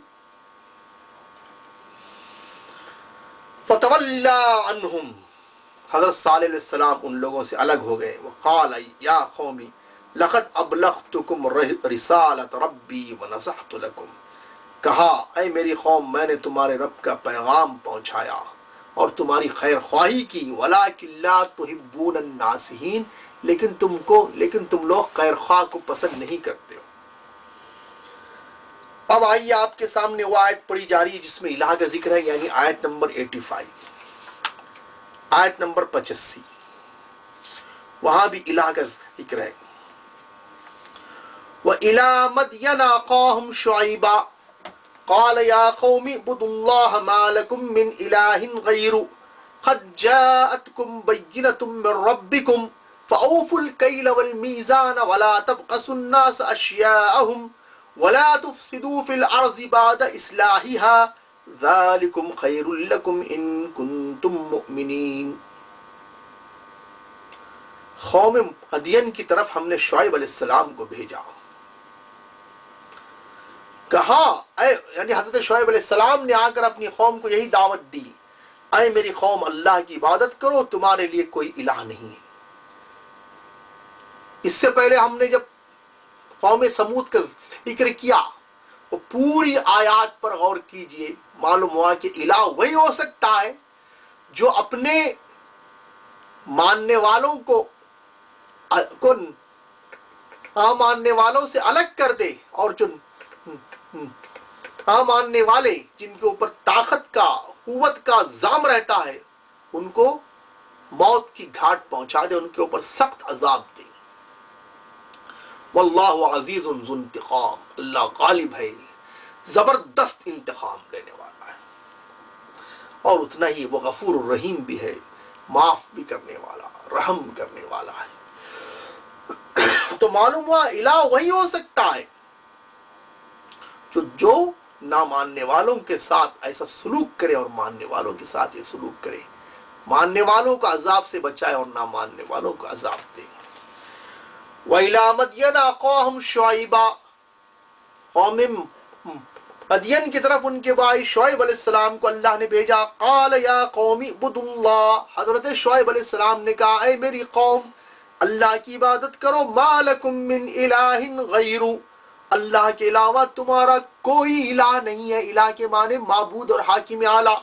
Speaker 1: فَتَوَلَّى عَنْهُمْ، حضرت صالح علیہ السلام ان لوگوں سے الگ ہو گئے۔ وَقَالَ يَا قَوْمِ لَقَدْ أَبْلَغْتُكُمْ رِسَالَةَ رَبِّي وَنَصَحْتُ لَكُمْ، کہا اے میری قوم میں نے تمہارے رب کا پیغام پہنچایا اور تمہاری خیر خواہی کی، وَلَٰكِن لَا تُحِبُّونَ النَّاصِحِينَ، لیکن تم لوگ خیر خواہ کو پسند نہیں کرتے ہو۔ اب آئیے آپ کے سامنے وہ آیت پڑھی جا رہی ہے جس میں الہ کا ذکر ہے، یعنی آیت نمبر 85، آیت نمبر 85، وہاں بھی الہ کا ذکر ہے۔ وَإِلَىٰ مَدْيَنَ أَخَاهُمْ شُعَيْبًا قَالَ يَا قَوْمِ اعْبُدُوا اللَّهَ مَا لَكُم مِّنْ إِلَٰهٍ غَيْرُهُ قَدْ جَاءَتْكُمْ بَيِّنَةٌ مِّن رَّبِّكُمْ فَأَوْفُوا الْكَيْلَ وَالْمِيزَانَ وَلَا تَبْخَسُوا النَّاسَ أَشْيَاءَهُمْ وَلَا تُفْسِدُوا فِي الْأَرْضِ بَعْدَ إِصْلَاحِهَا ذَلِكُمْ خَيْرٌ لَّكُمْ إِن كُنتُم مُّؤْمِنِينَ۔ قوم مدین کی طرف ہم نے شعیب علیہ السلام کو بھیجا، کہا یعنی حضرت شعیب علیہ السلام نے آ کر اپنی قوم کو یہی دعوت دی، اے میری قوم اللہ کی عبادت کرو، تمہارے لیے کوئی الہ نہیں ہے۔ اس سے پہلے ہم نے جب قوم سمود کا ذکر کیا، وہ پوری آیات پر غور کیجئے، معلوم ہوا کہ الہ وہی ہو سکتا ہے جو اپنے ماننے والوں کو ماننے والوں سے الگ کر دے، اور جو ماننے والے جن کے اوپر طاقت کا قوت کا زام رہتا ہے ان کو موت کی گھاٹ پہنچا دے، ان کے اوپر سخت عذاب دے۔ واللہ عزیز ذو انتقام، اللہ غالب ہے، زبردست انتقام لینے والا ہے، اور اتنا ہی وہ غفور الرحیم بھی ہے، معاف بھی کرنے والا، رحم کرنے والا ہے۔ تو معلوم ہوا الہ وہی ہو سکتا ہے جو نہ ماننے والوں کے ساتھ ایسا سلوک کرے اور ماننے والوں کے ساتھ یہ سلوک کرے، ماننے والوں کو عذاب سے بچائے اور نہ ماننے والوں کو عذاب دے۔ وَإِلَىٰ مَدْيَنَ أَخَاهُمْ شُعَيْبًا، قوم مدین کی طرف ان کے بھائی شعیب علیہ السلام کو اللہ نے بھیجا۔ قَالَ يَا قَوْمِ اعْبُدُوا اللَّهَ، حضرت شعیب علیہ السلام نے کہا اے میری قوم اللہ کی عبادت کرو، مَا لَكُم مِّنْ إِلَٰهٍ غَيْرُهُ، اللہ کے علاوہ تمہارا کوئی الہ نہیں ہے، الہ کے معنی معبود اور حاکم اعلیٰ۔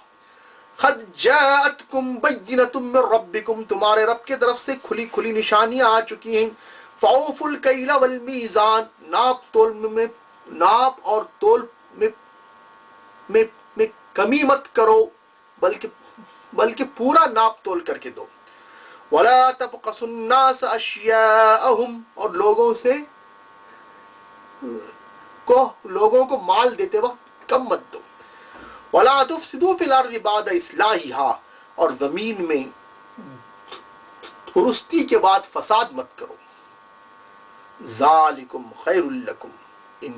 Speaker 1: قَدْ جَاءَتْكُمْ بَيِّنَةٌ مِّن رَّبِّكُمْ، تمہارے رب کی طرف سے کھلی کھلی نشانیاں آ چکی ہیں۔ فَأَوْفُوا الْكَيْلَ وَالْمِيزَانَ، ناپ اور تول میں کمی مت کرو، بلکہ پورا ناپ تول کر کے دو. وَلَا تَبْخَسُوا النَّاسَ أَشْيَاءَهُمْ، اور لوگوں کو مال دیتے وقت کم مت دو. وَلَا تُفْسِدُوا فِي الْأَرْضِ بَعْدَ إِصْلَاحِهَا، اور زمین میں درستی کے بعد فساد مت کرو. ذَلِكُمْ خَيْرٌ لَكُمْ إِن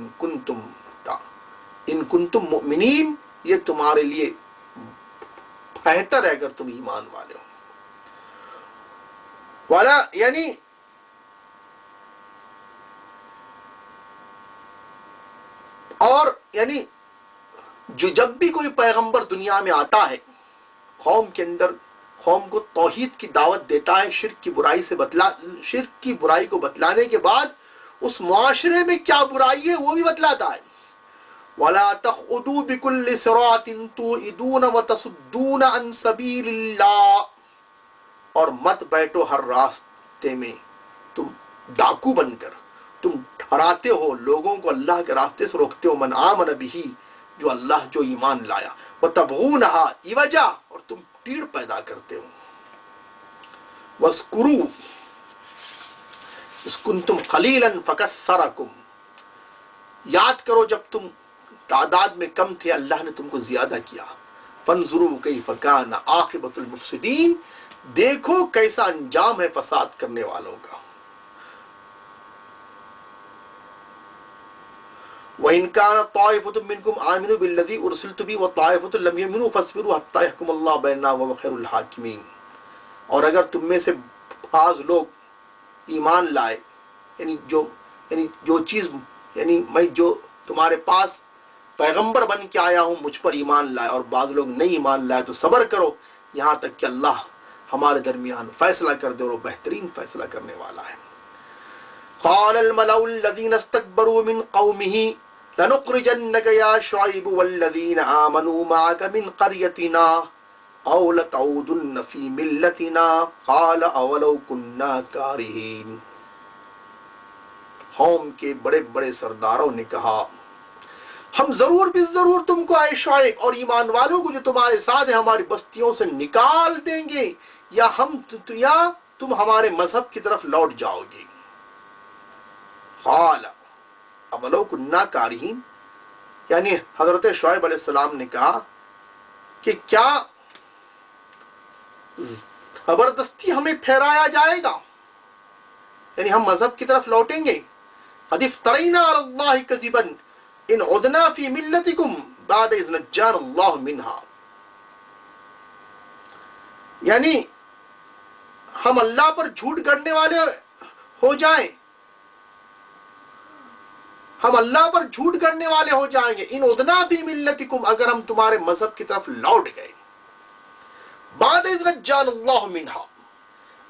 Speaker 1: كُنتُم مُؤْمِنِينَ، یہ تمہارے لیے بہتر ہے اگر تم ایمان والے ہو. والا یعنی اور یعنی جب بھی کوئی پیغمبر دنیا میں آتا ہے، قوم کو توحید کی دعوت دیتا ہے، شرک کی برائی کو بتلانے کے بعد اس معاشرے میں کیا برائی ہے وہ بھی بتلاتا ہے. وَلَا تَقْعُدُوا بِكُلِّ صِرَاطٍ تُوعِدُونَ وَتَصُدُّونَ عَن سَبِيلِ اللَّهِ، اور مت بیٹھو ہر راستے میں تم ڈاکو بن کر، تم ڈراتے ہو لوگوں کو، اللہ کے راستے سے روکتے ہو. من آمن بِهِ، جو ایمان لایا. وَتَبْغُونَهَا عِوَجًا، اور تم ٹیڑھ پیدا کرتے ہو. وَاذْكُرُوا إِذْ كُنتُمْ قَلِيلًا فَكَثَّرَكُمْ، یاد کرو جب تم تعداد میں کم تھے اللہ نے تم کو زیادہ کیا. فَانظُرُوا كَيْفَ كَانَ عَاقِبَةُ الْمُفْسِدِينَ، دیکھو کیسا انجام ہے فساد کرنے والوں کا. وَإِنْ كَانَتْ طَائِفَةٌ مِّنْكُمْ آمِنُوا بِالَّذِي أُرْسِلْتُ بِهِ وَطَائِفَةٌ لَمْ يُؤْمِنُوا فَاصْبِرُوا حَتَّىٰ يَحْكُمَ اللَّهُ بَيْنَنَا وَهُوَ خَيْرُ الْحَاكِمِينَ. اور اگر تم میں سے بعض لوگ ایمان لائے، میں جو تمہارے پاس پیغمبر بن کے آیا ہوں مجھ پر ایمان لائے، اور بعض لوگ نہیں ایمان لائے، تو صبر کرو یہاں تک کہ اللہ ہمارے درمیان فیصلہ کر دے، اور وہ بہترین فیصلہ کرنے والا ہے. قال الملأ الذين استكبروا من قومه لنخرجنك يا شعيب والذين آمنوا معك من قريتنا أو لتعودن في ملتنا قال أولو كنا كارهين. قوم کے بڑے بڑے سرداروں نے کہا ہم ضرور تم کو اے شعیب اور ایمان والوں کو جو تمہارے ساتھ ہیں ہماری بستیوں سے نکال دیں گے، یا تم ہمارے مذہب کی طرف لوٹ جاؤ گے. قال اولو کنا کارہین، یعنی حضرت شعیب علیہ السلام نے کہا کہ کیا زبردستی ہمیں پھیرایا جائے گا، یعنی ہم مذہب کی طرف لوٹیں گے. قد افترینا علی اللہ کذبا ان عدنا فی ملتکم بعد اذ نجانا اللہ منہا، یعنی ہم اللہ پر جھوٹ گڑنے والے ہو جائیں، ہم اللہ پر جھوٹ گڑنے والے ہو جائیں گے. ان عدنا فی ملتکم، اگر ہم تمہارے مذہب کی طرف لوٹ گئے. بعد اذ نجانا اللہ منہا،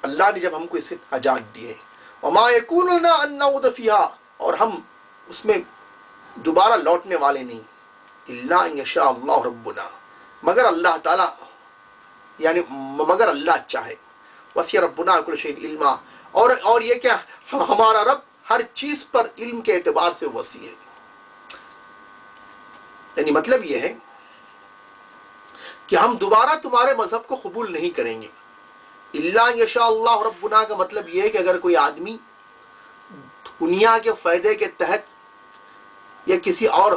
Speaker 1: اللہ نے جب ہم کو اسے نجات دی ہے. وما یکون لنا ان نعود فیہا، اور ہم اس میں دوبارہ لوٹنے والے نہیں. الا ان یشاء اللہ ربنا، مگر اللہ تعالی یعنی مگر اللہ چاہے. وسع ربنا کل شیء علما، اور یہ کہ ہمارا رب ہر چیز پر علم کے اعتبار سے وسیع ہے. یعنی مطلب یہ ہے کہ ہم دوبارہ تمہارے مذہب کو قبول نہیں کریں گے. الا ان یشاء اللہ ربنا کا مطلب یہ ہے کہ اگر کوئی آدمی دنیا کے فائدے کے تحت یا کسی اور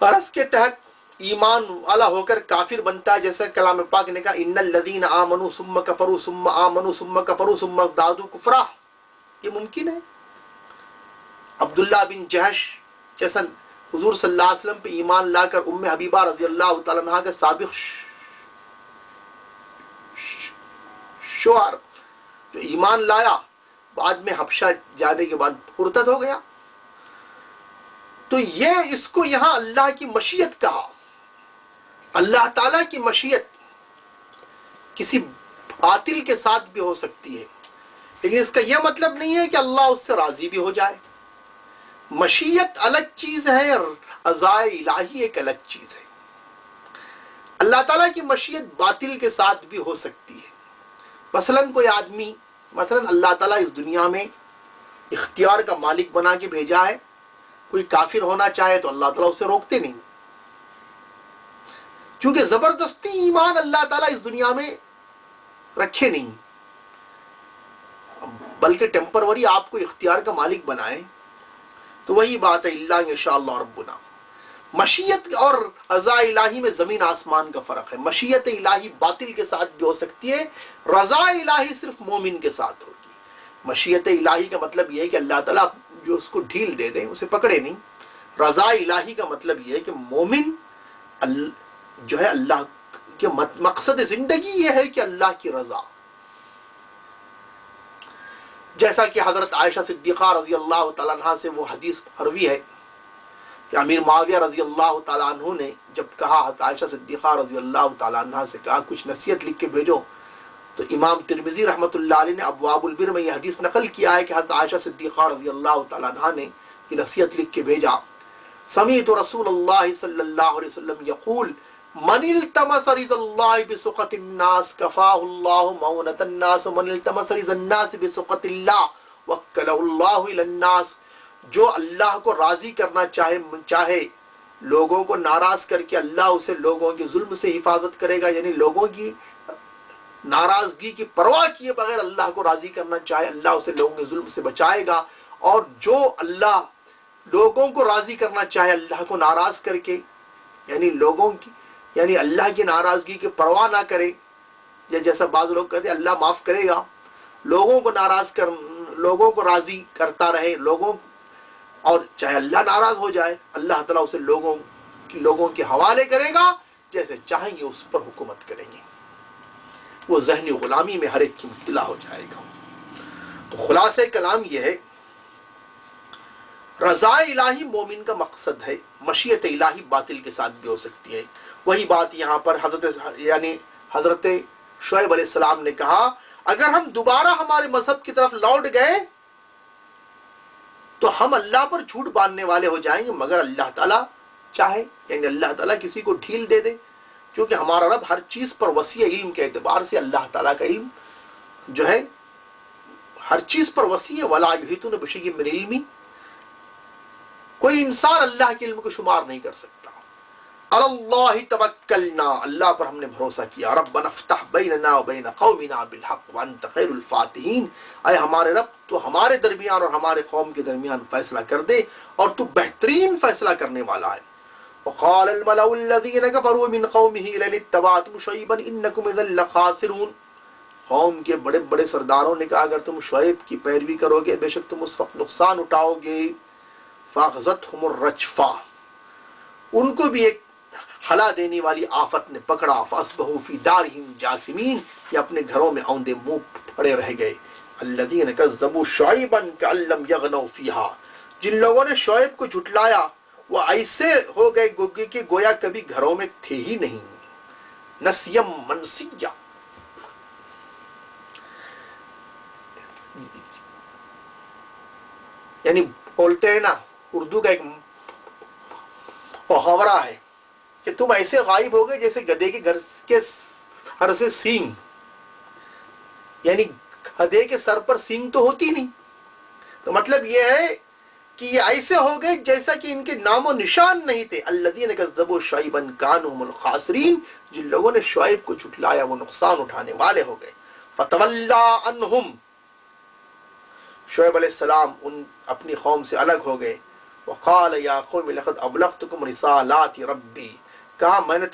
Speaker 1: غرض کے تحت ایمان والا ہو کر کافر بنتا ہے، جیسے کلام پاک نے کہا ان الذین آمنوا ثم کفروا ثم آمنوا ثم کفروا ثم ازدادوا کفرا، یہ ممکن ہے. عبداللہ بن جہش جیسا حضور صلی اللہ علیہ وسلم پہ ایمان لا کر ام حبیبہ رضی اللہ تعالیٰ عنہ کے سابق شوہر جو ایمان لایا بعد میں حبشہ جانے کے بعد مرتد ہو گیا. تو یہ اس کو یہاں اللہ کی مشیت کہا. اللہ تعالیٰ کی مشیت کسی باطل کے ساتھ بھی ہو سکتی ہے، لیکن اس کا یہ مطلب نہیں ہے کہ اللہ اس سے راضی بھی ہو جائے. مشیت الگ چیز ہے، رضا الہی ایک الگ چیز ہے. اللہ تعالیٰ کی مشیت باطل کے ساتھ بھی ہو سکتی ہے. مثلا کوئی آدمی مثلا اللہ تعالیٰ اس دنیا میں اختیار کا مالک بنا کے بھیجا ہے. کوئی کافر ہونا چاہے تو اللہ تعالیٰ اسے روکتے نہیں، کیونکہ زبردستی ایمان اللہ تعالیٰ اس دنیا میں رکھے نہیں، بلکہ ٹیمپروری آپ کو اختیار کا مالک بنائے. تو وہی بات ہے الا یشاء اللہ ربنا. مشیت اور رضا الہی میں زمین آسمان کا فرق ہے. مشیت الہی باطل کے ساتھ بھی ہو سکتی ہے، رضا الہی صرف مومن کے ساتھ ہوگی. مشیت الہی کا مطلب یہ ہے کہ اللہ تعالیٰ جو اس کو ڈھیل دے دیں، اسے پکڑے نہیں. رضا الہی کا مطلب یہ ہے کہ مومن جو ہے اللہ کے مقصد زندگی یہ ہے کہ اللہ کی رضا. جیسا کہ حضرت عائشہ صدیقہ رضی اللہ تعالیٰ عنہ سے وہ حدیث مروی ہے کہ امیر معاویہ رضی اللہ تعالیٰ عنہ نے جب کہا، حضرت عائشہ صدیقہ رضی اللہ تعالیٰ عنہ سے کہا کچھ نصیحت لکھ کے بھیجو، تو امام ترمذی رحمۃ اللہ علیہ نے ابواب البر میں یہ حدیث نقل کیا ہے کہ حضرت عائشہ صدیقہ رضی اللہ تعالیٰ عنہ نے یہ نصیحت لکھ کے بھیجا، سمعت رسول اللہ صلی اللہ علیہ وسلم یقول من التمس رضا اللہ بسخط الناس کفاہ اللہ مونۃ الناس ومن التمس رضا الناس بسخط اللہ وکلہ اللہ الی الناس. جو اللہ کو راضی کرنا چاہے لوگوں کو ناراض کر کے اللہ اسے لوگوں کے ظلم سے حفاظت کرے گا، یعنی لوگوں کی ناراضگی کی پرواہ کیے بغیر اللہ کو راضی کرنا چاہے اللہ اسے لوگوں کے ظلم سے بچائے گا. اور جو اللہ لوگوں کو راضی کرنا چاہے اللہ کو ناراض کر کے، یعنی اللہ کی ناراضگی کی پرواہ نہ کرے، یا جیسا بعض لوگ کہتے ہیں اللہ معاف کرے گا، لوگوں کو راضی کرتا رہے لوگوں، اور چاہے اللہ ناراض ہو جائے اللہ تعالیٰ اسے لوگوں کے حوالے کرے گا، جیسے چاہیں گے اس پر حکومت کریں گے. وہ ذہنی غلامی میں ہر ایک کی مبتلا ہو جائے گا. تو خلاصہ کلام یہ ہے، رضا الہی مومن کا مقصد ہے، مشیت الہی باطل کے ساتھ بھی ہو سکتی ہے. وہی بات یہاں پر حضرت شعیب علیہ السلام نے کہا اگر ہم دوبارہ ہمارے مذہب کی طرف لوٹ گئے تو ہم اللہ پر جھوٹ باندھنے والے ہو جائیں گے مگر اللہ تعالیٰ چاہے، یعنی اللہ تعالیٰ کسی کو ڈھیل دے دے، کیونکہ ہمارا رب ہر چیز پر وسیع علم کے اعتبار سے اللہ تعالیٰ کا علم جو ہے ہر چیز پر وسیع ہے. وَلَا يُحِيطُونَ بِشَيْءٍ مِّنْ عِلْمِهِ. کوئی انسان اللہ کے علم کو شمار نہیں کر سکتا. عَلَى اللَّهِ تَوَكَّلْنَا، اللہ پر ہم نے بھروسہ کیا. رَبَّنَا افْتَحْ بَيْنَنَا وَبَيْنَ قَوْمِنَا بِالْحَقِّ وَأَنْتَ خَيْرُ الْفَاتِحِينَ. اے ہمارے رب تو ہمارے درمیان اور ہمارے قوم کے درمیان فیصلہ کر دے اور تو بہترین فیصلہ کرنے والا ہے. وقال الملأ الذين كفروا من قومه لئن اتبعتم شعيبا انكم اذا لخاسرون. قوم کے بڑے بڑے سرداروں نے کہا اگر تم شعیب کی پیروی کرو گے بے شک تم اس وقت نقصان اٹھاؤ گے. فاخذتهم الرجفہ، ان کو بھی ایک ہلا دینے والی آفت نے پکڑا. فاصبحوا في دارهم جاثمین، یہ اپنے گھروں میں اوندے منہ پڑے رہ گئے. الذين كذبوا شعيبا كأن لم يغنوا فيها، جن لوگوں نے شعیب کو جھٹلایا وہ ایسے ہو گئے کہ گویا کبھی گھروں میں تھے ہی نہیں. نسیم منسیہ، یعنی بولتے ہیں نا اردو کا ایک محاورہ ہے کہ تم ایسے غائب ہو گئے جیسے گدھے کے گھر کے سر سے سینگ، یعنی گدھے کے سر پر سینگ تو ہوتی نہیں. تو مطلب یہ ہے کہ یہ ایسے ہو گئے جیسا کہ ان کے نام و نشان نہیں تھے. الذین کذبوا شعیبا کانوا هم الخاسرین، جن لوگوں نے شعیب کو جھٹلایا وہ نقصان اٹھانے والے ہو گئے. فتولی عنہم، شعیب علیہ السلام ان اپنی قوم سے الگ ہو گئے. وقال یا قوم لقد ابلغتکم رسالات ربی، کہا میں نے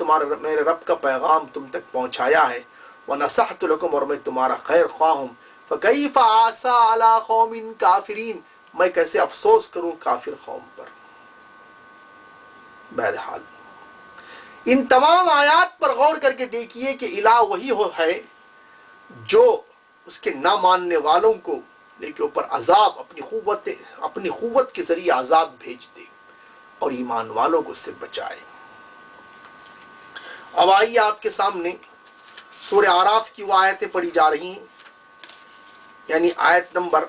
Speaker 1: میرے رب کا پیغام تم تک پہنچایا ہے. ونصحت لکم، اور میں تمہارا خیر خواہ ہوں. فکیف آسیٰ علی قوم کافرین، میں کیسے افسوس کروں کافر قوم پر. بہرحال ان تمام آیات پر غور کر کے دیکھیے کہ الہ وہی ہے جو اس کے نہ ماننے والوں کو لے کے اوپر عذاب اپنی قوت کے ذریعے عذاب بھیج دے اور ایمان والوں کو اس سے بچائے. اب آئیے آپ کے سامنے سورہ اعراف کی وہ آیتیں پڑھی جا رہی ہیں، یعنی آیت نمبر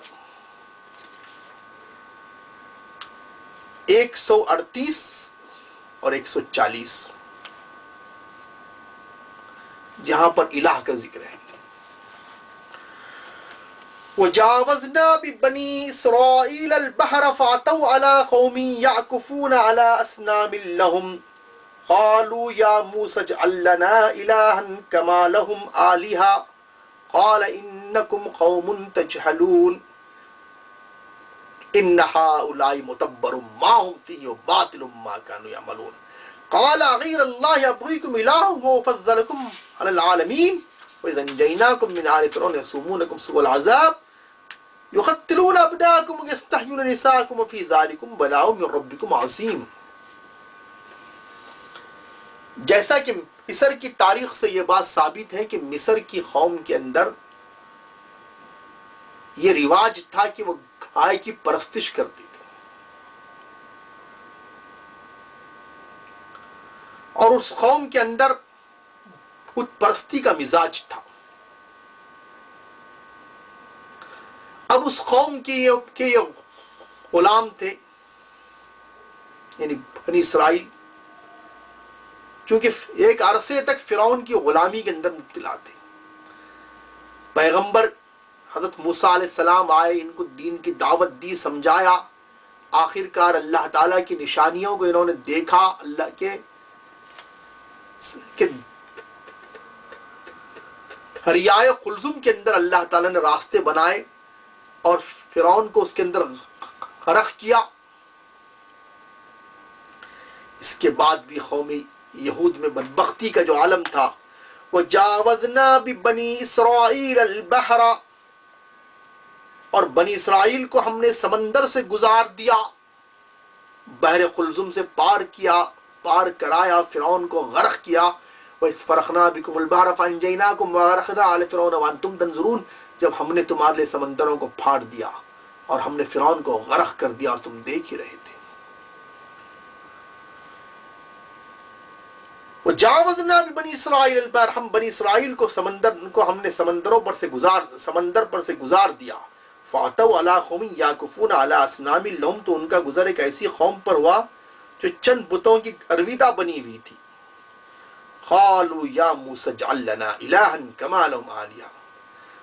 Speaker 1: 138 اور 140، جہاں پر الہ کا ذکر ہے. وجاوزنا ببني إسرائيل البحر فأتوا على قوم يعكفون على أصنام لهم قالوا يا موسى اجعل لنا إلها كما لهم آلهة قال إنكم قوم تجهلون إن هؤلاء متبر ما هم فيه وباطل ما كانوا يعملون قال غير الله أبغيكم إله وفضلكم على العالمين وإذا انجيناكم من آل فرعون يسومونكم سوء العذاب يقتلون أبناءكم ويستحيون نساءكم وفي ذلكم بلاء من ربكم عظيم. جیسا کہ مصر کی تاریخ سے یہ بات ثابت ہے کہ مصر کی قوم کے اندر یہ رواج تھا کہ وہ گائے کی پرستش کرتی تھی، اور اس قوم کے اندر بت پرستی کا مزاج تھا. اب اس قوم کے یہ غلام تھے، یعنی بنی اسرائیل، چونکہ ایک عرصے تک فرعون کی غلامی کے اندر مبتلا تھے. پیغمبر حضرت موسیٰ علیہ السلام آئے، ان کو دین کی دعوت دی، سمجھایا. آخر کار اللہ تعالیٰ کی نشانیوں کو انہوں نے دیکھا، اللہ کے دریائے قلزم کے اندر اللہ تعالیٰ نے راستے بنائے اور فرعون کو اس کے اندر غرق کیا. اس کے بعد بھی قوم یہود میں بدبختی کا جو عالم تھا. وَجَاوَزْنَا بِبَنِي إِسْرَائِيلَ الْبَحْرَ، اور بنی اسرائیل کو ہم نے سمندر سے گزار دیا، بحر قلزم سے پار کرایا، فرعون کو غرق کیا. وَإِذْ فَرَقْنَا بِكُمُ الْبَحْرَ فَأَنْجَيْنَاكُمْ وَأَغْرَقْنَا آلَ فِرْعَوْنَ وَأَنْتُمْ تَنْظُرُونَ، جب ہم نے تمہارے لیے سمندروں کو پھاڑ دیا اور ہم نے فرعون کو غرق کر دیا اور تم دیکھ ہی رہے تھے. وجاوزنا ببنی اسرائیل البحر، ہم بنی اسرائیل کو ہم نے سمندر پر سے گزار دیا. فاتوا علی قوم یعکفون علی اصنام لهم، تو ان کا گزر ایک ایسی قوم پر ہوا جو چند بتوں کی ارویدہ بنی ہوئی تھی. قالوا یا موسیٰ اجعل لنا الہا کما لهم آلہہ،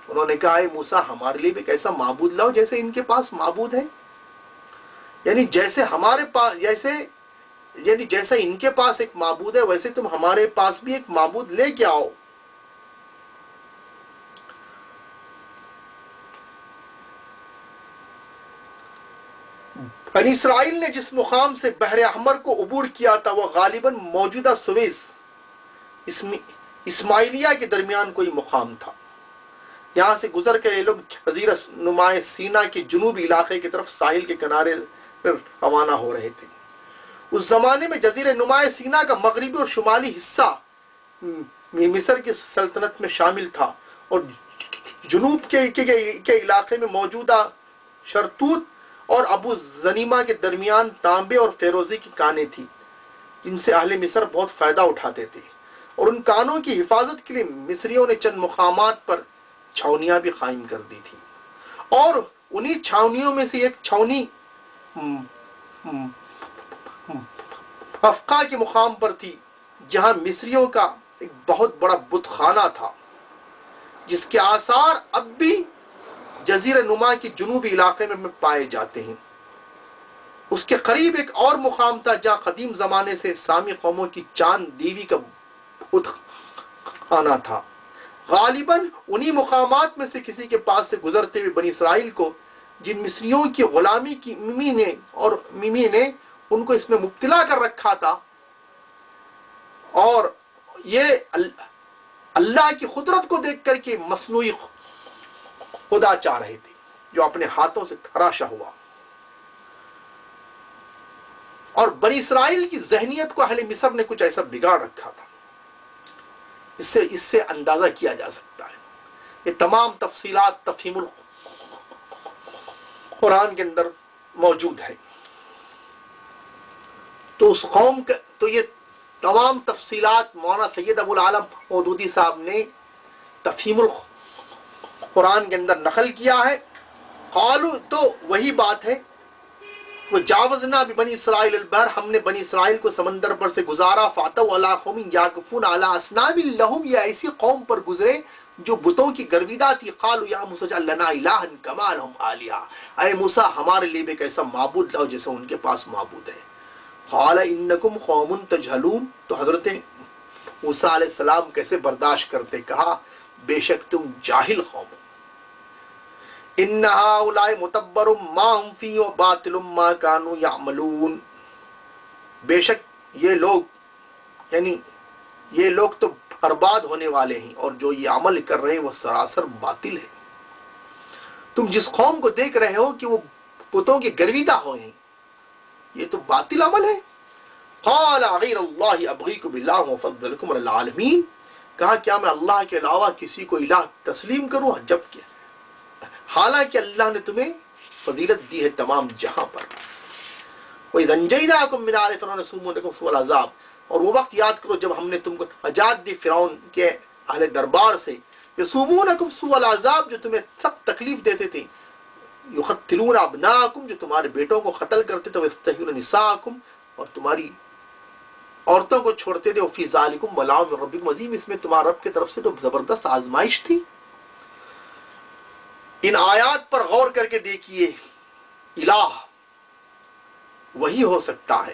Speaker 1: انہوں نے کہا اے موسیٰ ہمارے لیے بھی ایک ایسا معبود لاؤ جیسے ان کے پاس معبود ہے، یعنی جیسے ہمارے پاس جیسا ان کے پاس ایک معبود ہے ویسے تم ہمارے پاس بھی ایک معبود لے کے آؤ. بنی اسرائیل نے جس مقام سے بحر احمر کو عبور کیا تھا وہ غالباً موجودہ سویس اسماعیلیہ کے درمیان کوئی مقام تھا. یہاں سے گزر کر یہ لوگ جزیرہ نما سینا کے جنوبی علاقے کی طرف ساحل کے کنارے پر روانہ ہو رہے تھے. اس زمانے میں جزیرہ نما سینا کا مغربی اور شمالی حصہ مصر کی سلطنت میں شامل تھا، اور جنوب کے علاقے میں موجودہ شرطوت اور ابو زنیمہ کے درمیان تانبے اور فیروزے کی کانیں تھیں جن سے اہل مصر بہت فائدہ اٹھاتے تھے، اور ان کانوں کی حفاظت کے لیے مصریوں نے چند مقامات پر چھاونیاں بھی قائم کر دی تھی. اور انہی چھاونیوں میں سے ایک چھاونی افقا کے مقام پر تھی جہاں مصریوں کا ایک بہت بڑا بت خانہ تھا جس کے آثار اب بھی جزیرہ نما کے جنوبی علاقے میں پائے جاتے ہیں. اس کے قریب ایک اور مقام تھا جہاں قدیم زمانے سے سامی قوموں کی چاند دیوی کا بت خانہ تھا. غالباً انہی مقامات میں سے کسی کے پاس سے گزرتے ہوئے بنی اسرائیل کو جن مصریوں کی غلامی کی ممی نے ان کو اس میں مبتلا کر رکھا تھا، اور یہ اللہ کی قدرت کو دیکھ کر کے مصنوعی خدا چاہ رہے تھے جو اپنے ہاتھوں سے خراشا ہوا. اور بنی اسرائیل کی ذہنیت کو اہل مصر نے کچھ ایسا بگاڑ رکھا تھا. اس سے اندازہ کیا جا سکتا ہے. یہ تمام تفصیلات تفہیم القرآن کے اندر موجود ہے. تو اس قوم کا یہ تمام تفصیلات مولانا سید ابو العالم مودودی صاحب نے تفہیم القرآن کے اندر نقل کیا ہے. قالو تو وہی بات ہے، وجاوزنا ببنی اسرائیل البحر، ہم نے بنی اسرائیل کو سمندر پر سے گزارا. فاتوا علی قوم یعکفون علی اصنام لہم، یہ ایسی قوم پر گزرے جو بتوں کی گرویدہ تھی، قالوا یا موسیٰ اجعل لنا الہا کما لہم آلہہ، اے موسیٰ ہمارے لیے بھی ایک ایسا معبود لاؤ جیسے ان کے پاس معبود ہے۔ قال انکم قوم تجہلون، تو حضرت موسیٰ علیہ السلام کیسے برداشت کرتے، کہا بے شک تم جاہل قوم ہو۔ ان ہؤلاء متبر ما هم فیہ وباطل ما كانوا یعملون، بے شک یہ لوگ، یعنی یہ لوگ تو برباد ہونے والے ہیں، اور جو یہ عمل کر رہے ہیں وہ سراسر باطل ہے۔ تم جس قوم کو دیکھ رہے ہو کہ وہ بتوں کے گرویدہ ہوئے ہیں، یہ تو باطل عمل ہے۔ قال غیر اللہ ابغیکم الہ وفضلکم علی العالمین، کہا کیا میں اللہ کے علاوہ کسی کو الہ تسلیم کروں، جب کیا حالانکہ اللہ نے تمہیں فضیلت دی ہے تمام جہاں پر۔ وَإِذْ أَنْجَيْنَاكُمْ مِنْ آلِ فِرْعَوْنَ يَسُومُونَكُمْ سُوءَ الْعَذَابِ، اور وہ وقت یاد کرو جب ہم نے تم کو نجات دی فرعون کے اہل دربار سے، یسومونکم سوء العذاب، جو تمہیں سخت تکلیف دیتے تھے، یقتلون ابناءکم، جو تمہارے بیٹوں کو قتل کرتے تھے، ویستحیون نساءکم، اور تمہاری عورتوں کو چھوڑتے تھے، وفی ذالکم بلاء من ربکم عظیم، اس میں تمہارے رب کی طرف سے تو زبردست آزمائش تھی۔ ان آیات پر غور کر کے دیکھیے، الہ وہی ہو سکتا ہے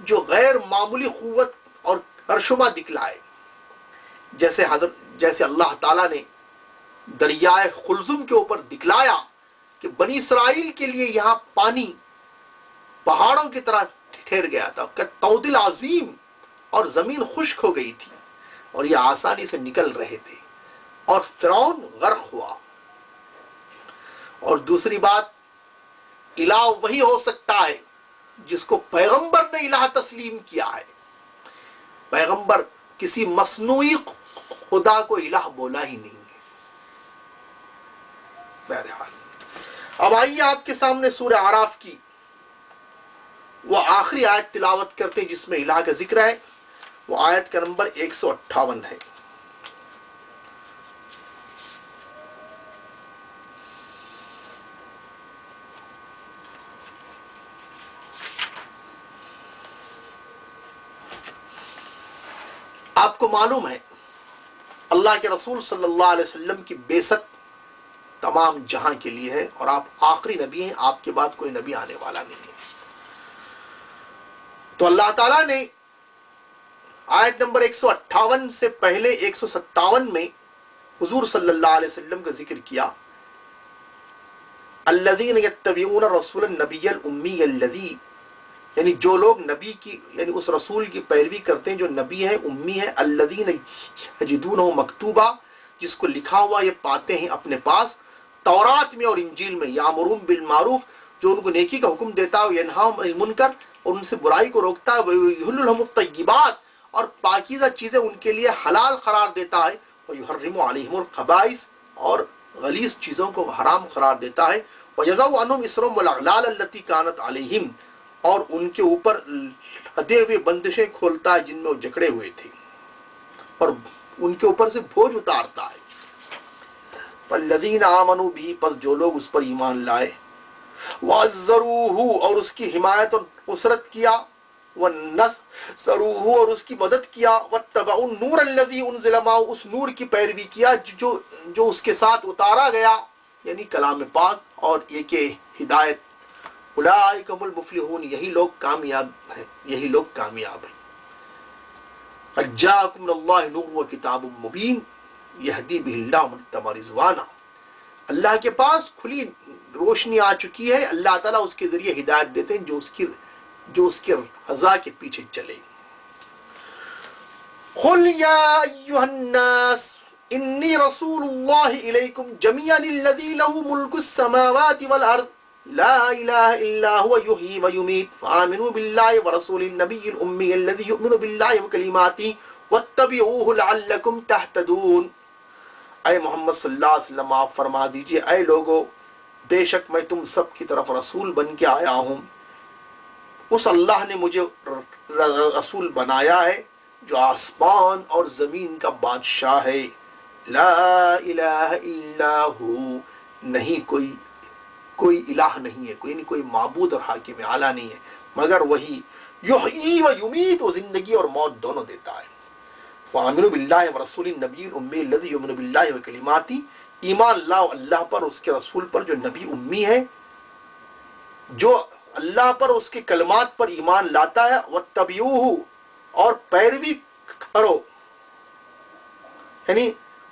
Speaker 1: جو غیر معمولی قوت اور کرشمہ دکھلائے، جیسے اللہ تعالیٰ نے دریائے قلزم کے اوپر دکھلایا کہ بنی اسرائیل کے لیے یہاں پانی پہاڑوں کی طرح ٹھہر گیا تھا، کالطود العظیم، اور زمین خشک ہو گئی تھی اور یہ آسانی سے نکل رہے تھے، اور فرعون غرق ہوا۔ اور دوسری بات، الہ وہی ہو سکتا ہے جس کو پیغمبر نے الہ تسلیم کیا ہے۔ پیغمبر کسی مصنوعی خدا کو الہ بولا ہی نہیں ہے۔ بہرحال اب آئیے آپ کے سامنے سورہ اعراف کی وہ آخری آیت تلاوت کرتے ہیں جس میں الہ کا ذکر ہے، وہ آیت کا نمبر 158 ہے۔ آپ کو معلوم ہے اللہ کے رسول صلی اللہ علیہ وسلم کی بعثت تمام جہاں کے لیے ہے، اور آپ آخری نبی ہیں، آپ کے بعد کوئی نبی آنے والا نہیں ہے۔ تو اللہ تعالیٰ نے آیت نمبر 158 سے پہلے 157 میں حضور صلی اللہ علیہ وسلم کا ذکر کیا، الذین یتبعون الرسول النبی الامی الذی، یعنی جو لوگ نبی کی، یعنی اس رسول کی پیروی کرتے ہیں جو نبی ہے، امی ہے، الذین یجدونہ مکتوبہ، جس کو لکھا ہوا یہ پاتے ہیں اپنے پاس تورات میں اور انجیل میں، یامرون بالمعروف، جو ان کو نیکی کا حکم دیتا ہے، ینہاہم عن المنکر، اور ان سے برائی کو روکتا ہے، ویحل لہم الطیبات، اور پاکیزہ چیزیں ان کے لیے حلال قرار دیتا ہے، ویحرم علیہم الخبائث، اور غلیظ چیزوں کو حرام قرار دیتا ہے، ویضع عنہم اصرہم والاغلال التی کانت علیہم، اور ان کے اوپر لدے ہوئے بندشیں کھولتا ہے جن میں وہ جکڑے ہوئے تھے، اور ان کے اوپر سے بوجھ اتارتا ہے۔ فالذین آمنوا بھی، پس جو لوگ اس پر ایمان لائے، وعزروہ، اور اس کی حمایت اور نصرت کیا، ونصروہ، اور اس کی مدد کیا، واتبعوا النور الذی انزل معہ، اس نور کی پیروی کیا جو اس کے ساتھ اتارا گیا، یعنی کلام پاک اور یہ کہ ہدایت، اولئک هم المفلحون، یہی لوگ کامیاب ہیں، یہی لوگ کامیاب ہیں۔ قد جاءکم من اللہ نور وکتاب مبین یہدی بہ اللہ من اتبع رضوانہ، اللہ کے پاس کھلی روشنی آ چکی ہے، اللہ تعالیٰ اس کے ذریعے ہدایت دیتے ہیں جو اس کی رضا کے پیچھے چلے۔ قل یا ایھا الناس انی رسول اللہ الیکم جمیعا الذی لہ ملک السماوات والارض لا الہ الا هو یحیی ویمیت فآمنوا باللہ ورسول النبی الامی الذی یؤمن باللہ وکلماتہ واتبعوہ لعلکم تہتدون۔ اے محمد صلی اللہ علیہ وسلم آپ فرما دیجئے، اے لوگو، بے شک میں تم سب کی طرف رسول بن کے آیا ہوں، اس اللہ نے مجھے رسول بنایا ہے جو آسمان اور زمین کا بادشاہ ہے، لا الہ الا ہو، نہیں کوئی الہ نہیں ہے، کوئی معبود اور حاکم اعلیٰ نہیں ہے مگر وہی، یحیی و یمیت، وہ زندگی اور موت دونوں دیتا ہے، فآمنوا باللہ ورسول النبی الامی الذی یؤمن باللہ وکلماتہ، ایمان لاؤ اللہ پر، اس کے رسول پر جو نبی امی ہے، جو اللہ پر اس کے کلمات پر ایمان لاتا ہے، واتبعوہ، اور پیروی کرو، یعنی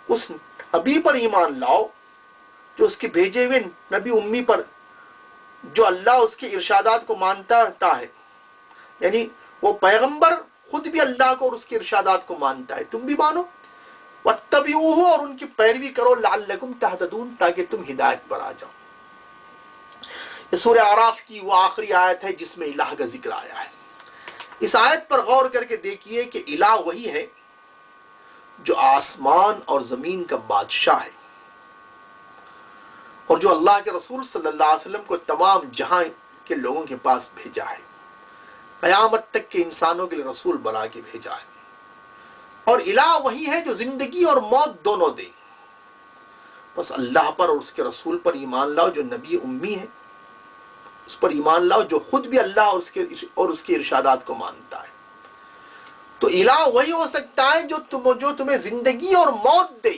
Speaker 1: اس نبی پر ایمان لاؤ جو اس کے بھیجے ہوئے نبی امی پر، جو اللہ اس کے ارشادات کو مانتا ہے، یعنی وہ پیغمبر خود بھی اللہ کو اور اس کے ارشادات کو مانتا ہے، تم بھی مانو، واتبعوہ، اور ان کی پیروی کرو، لعلکم تہتدون، تاکہ تم ہدایت پر آ جاؤ۔ یہ سورہ اعراف کی وہ آخری آیت ہے جس میں الہ کا ذکر آیا ہے۔ اس آیت پر غور کر کے دیکھیے کہ الہ وہی ہے جو آسمان اور زمین کا بادشاہ ہے، اور جو اللہ کے رسول صلی اللہ علیہ وسلم کو تمام جہاں کے لوگوں کے پاس بھیجا ہے، قیامت تک کے انسانوں کے لیے رسول بنا کے بھیجا ہے۔ اور الہ وہی ہے جو زندگی اور موت دونوں دے۔ بس اللہ پر اور اس کے رسول پر ایمان لاؤ جو نبی امی ہے، اس پر ایمان لاؤ جو خود بھی اللہ اور اس کے ارشادات کو مانتا ہے۔ تو الہ وہی ہو سکتا ہے جو تمہیں زندگی اور موت دے۔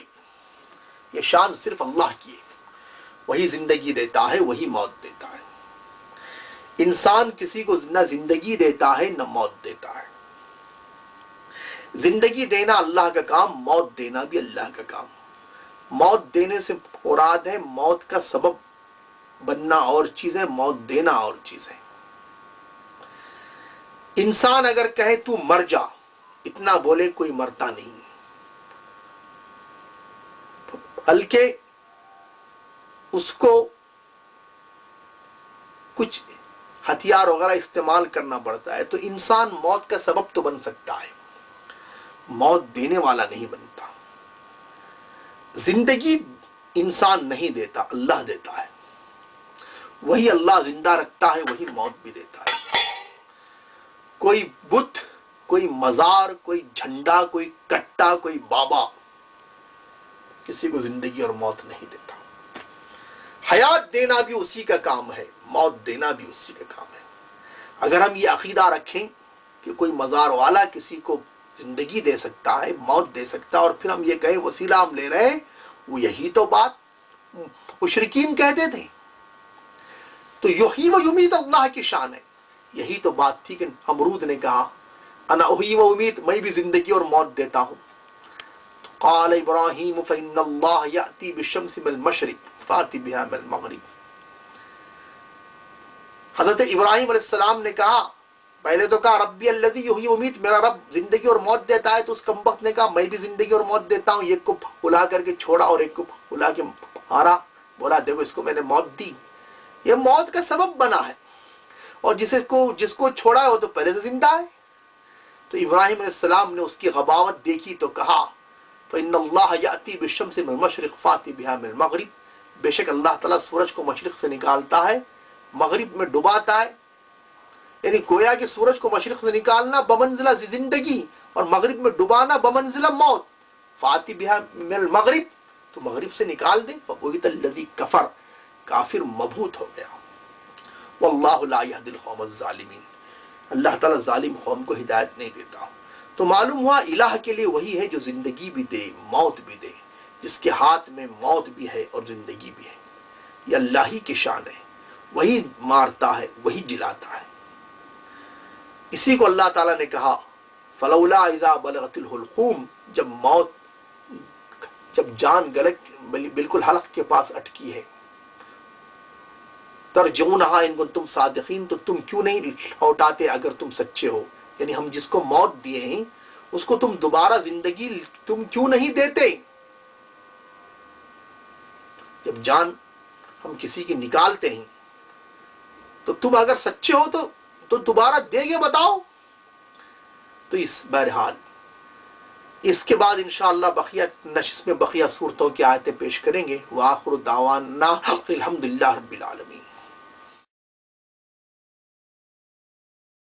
Speaker 1: یہ شان صرف اللہ کی ہے، وہی زندگی دیتا ہے، وہی موت دیتا ہے۔ انسان کسی کو نہ زندگی دیتا ہے نہ موت دیتا ہے۔ زندگی دینا اللہ کا کام، موت دینا بھی اللہ کا کام۔ موت دینے سے مراد ہے موت کا سبب بننا اور چیز ہے، موت دینا اور چیز ہے۔ انسان اگر کہے تو مر جا، اتنا بولے کوئی مرتا نہیں، بلکہ اس کو کچھ ہتھیار وغیرہ استعمال کرنا پڑتا ہے، تو انسان موت کا سبب تو بن سکتا ہے، موت دینے والا نہیں بنتا۔ زندگی انسان نہیں دیتا، اللہ دیتا ہے، وہی اللہ زندہ رکھتا ہے، وہی موت بھی دیتا ہے۔ کوئی بت، کوئی مزار، کوئی جھنڈا، کوئی کٹا، کوئی بابا کسی کو زندگی اور موت نہیں دیتا۔ حیات دینا بھی اسی کا کام ہے، موت دینا بھی اسی کا کام ہے۔ اگر ہم یہ عقیدہ رکھیں کہ کوئی مزار والا کسی کو زندگی دے سکتا ہے، موت دے سکتا ہے، اور پھر ہم یہ کہیں وسیلہ ہم لے رہے ہیں، وہ یہی تو بات مشرکین کہتے تھے۔ تو یحیی و یمیت اللہ کی شان ہے، یہی تو بات تھی کہ نمرود نے کہا انا احیی و امیت، میں بھی زندگی اور موت دیتا ہوں۔ قال ابراہیم فإن اللہ یأتی بالشمس من المشرق فأتی بها من المغرب۔ حضرت ابراہیم علیہ السلام نے کہا، پہلے تو کہا ربی الذی یحیی و یمیت، میرا رب زندگی اور موت دیتا ہے، تو اس کمبخت نے کہا میں بھی زندگی اور موت دیتا ہوں، ایک کو الا کر کے چھوڑا اور ایک کو الا کے مارا، بولا دیکھو اس کو میں نے موت دی، یہ موت کا سبب بنا ہے، اور جس کو چھوڑا ہے وہ تو پہلے سے زندہ ہے۔ تو ابراہیم علیہ السلام نے اس کی غباوت دیکھی تو کہا فإن اللہ یأتی بالشمس من المشرق فأتی بها من المغرب، بے شک اللہ تعالیٰ سورج کو مشرق سے نکالتا ہے، مغرب میں ڈباتا ہے، یعنی گویا کہ سورج کو مشرق سے نکالنا بمنزلہ زندگی اور مغرب میں ڈبانا بمنزلہ موت۔ فأتی بها من المغرب، تو مغرب سے نکال دے، فبہت الذی کفر، کافر مبہوت ہو گیا۔ واللہ لا یہدی القوم الظالمین، اللہ تعالیٰ ظالم قوم کو ہدایت نہیں دیتا۔ تو معلوم ہوا الہ کے لیے وہی ہے جو زندگی بھی دے، موت بھی دے، جس کے ہاتھ میں موت بھی ہے اور زندگی بھی ہے۔ یہ اللہ ہی کی شان ہے، وہی مارتا ہے، وہی جلاتا ہے۔ اسی کو اللہ تعالیٰ نے کہا فلولا اذا بلغت الحلقوم، جب جان گلک بالکل حلق کے پاس اٹکی ہے، ترجعونہا ان کنتم صادقین، تو تم کیوں نہیں لوٹاتے اگر تم سچے ہو، یعنی ہم جس کو موت دیے ہیں اس کو تم دوبارہ زندگی تم کیوں نہیں دیتے؟ جب جان ہم کسی کی نکالتے ہیں تو تم اگر سچے ہو تو دوبارہ دے گے، بتاؤ۔ تو اس بہرحال اس کے بعد انشاءاللہ بقیہ نشست میں بقیہ صورتوں کی آیتیں پیش کریں گے۔ وآخر دعوانا الحمدللہ رب العالمین۔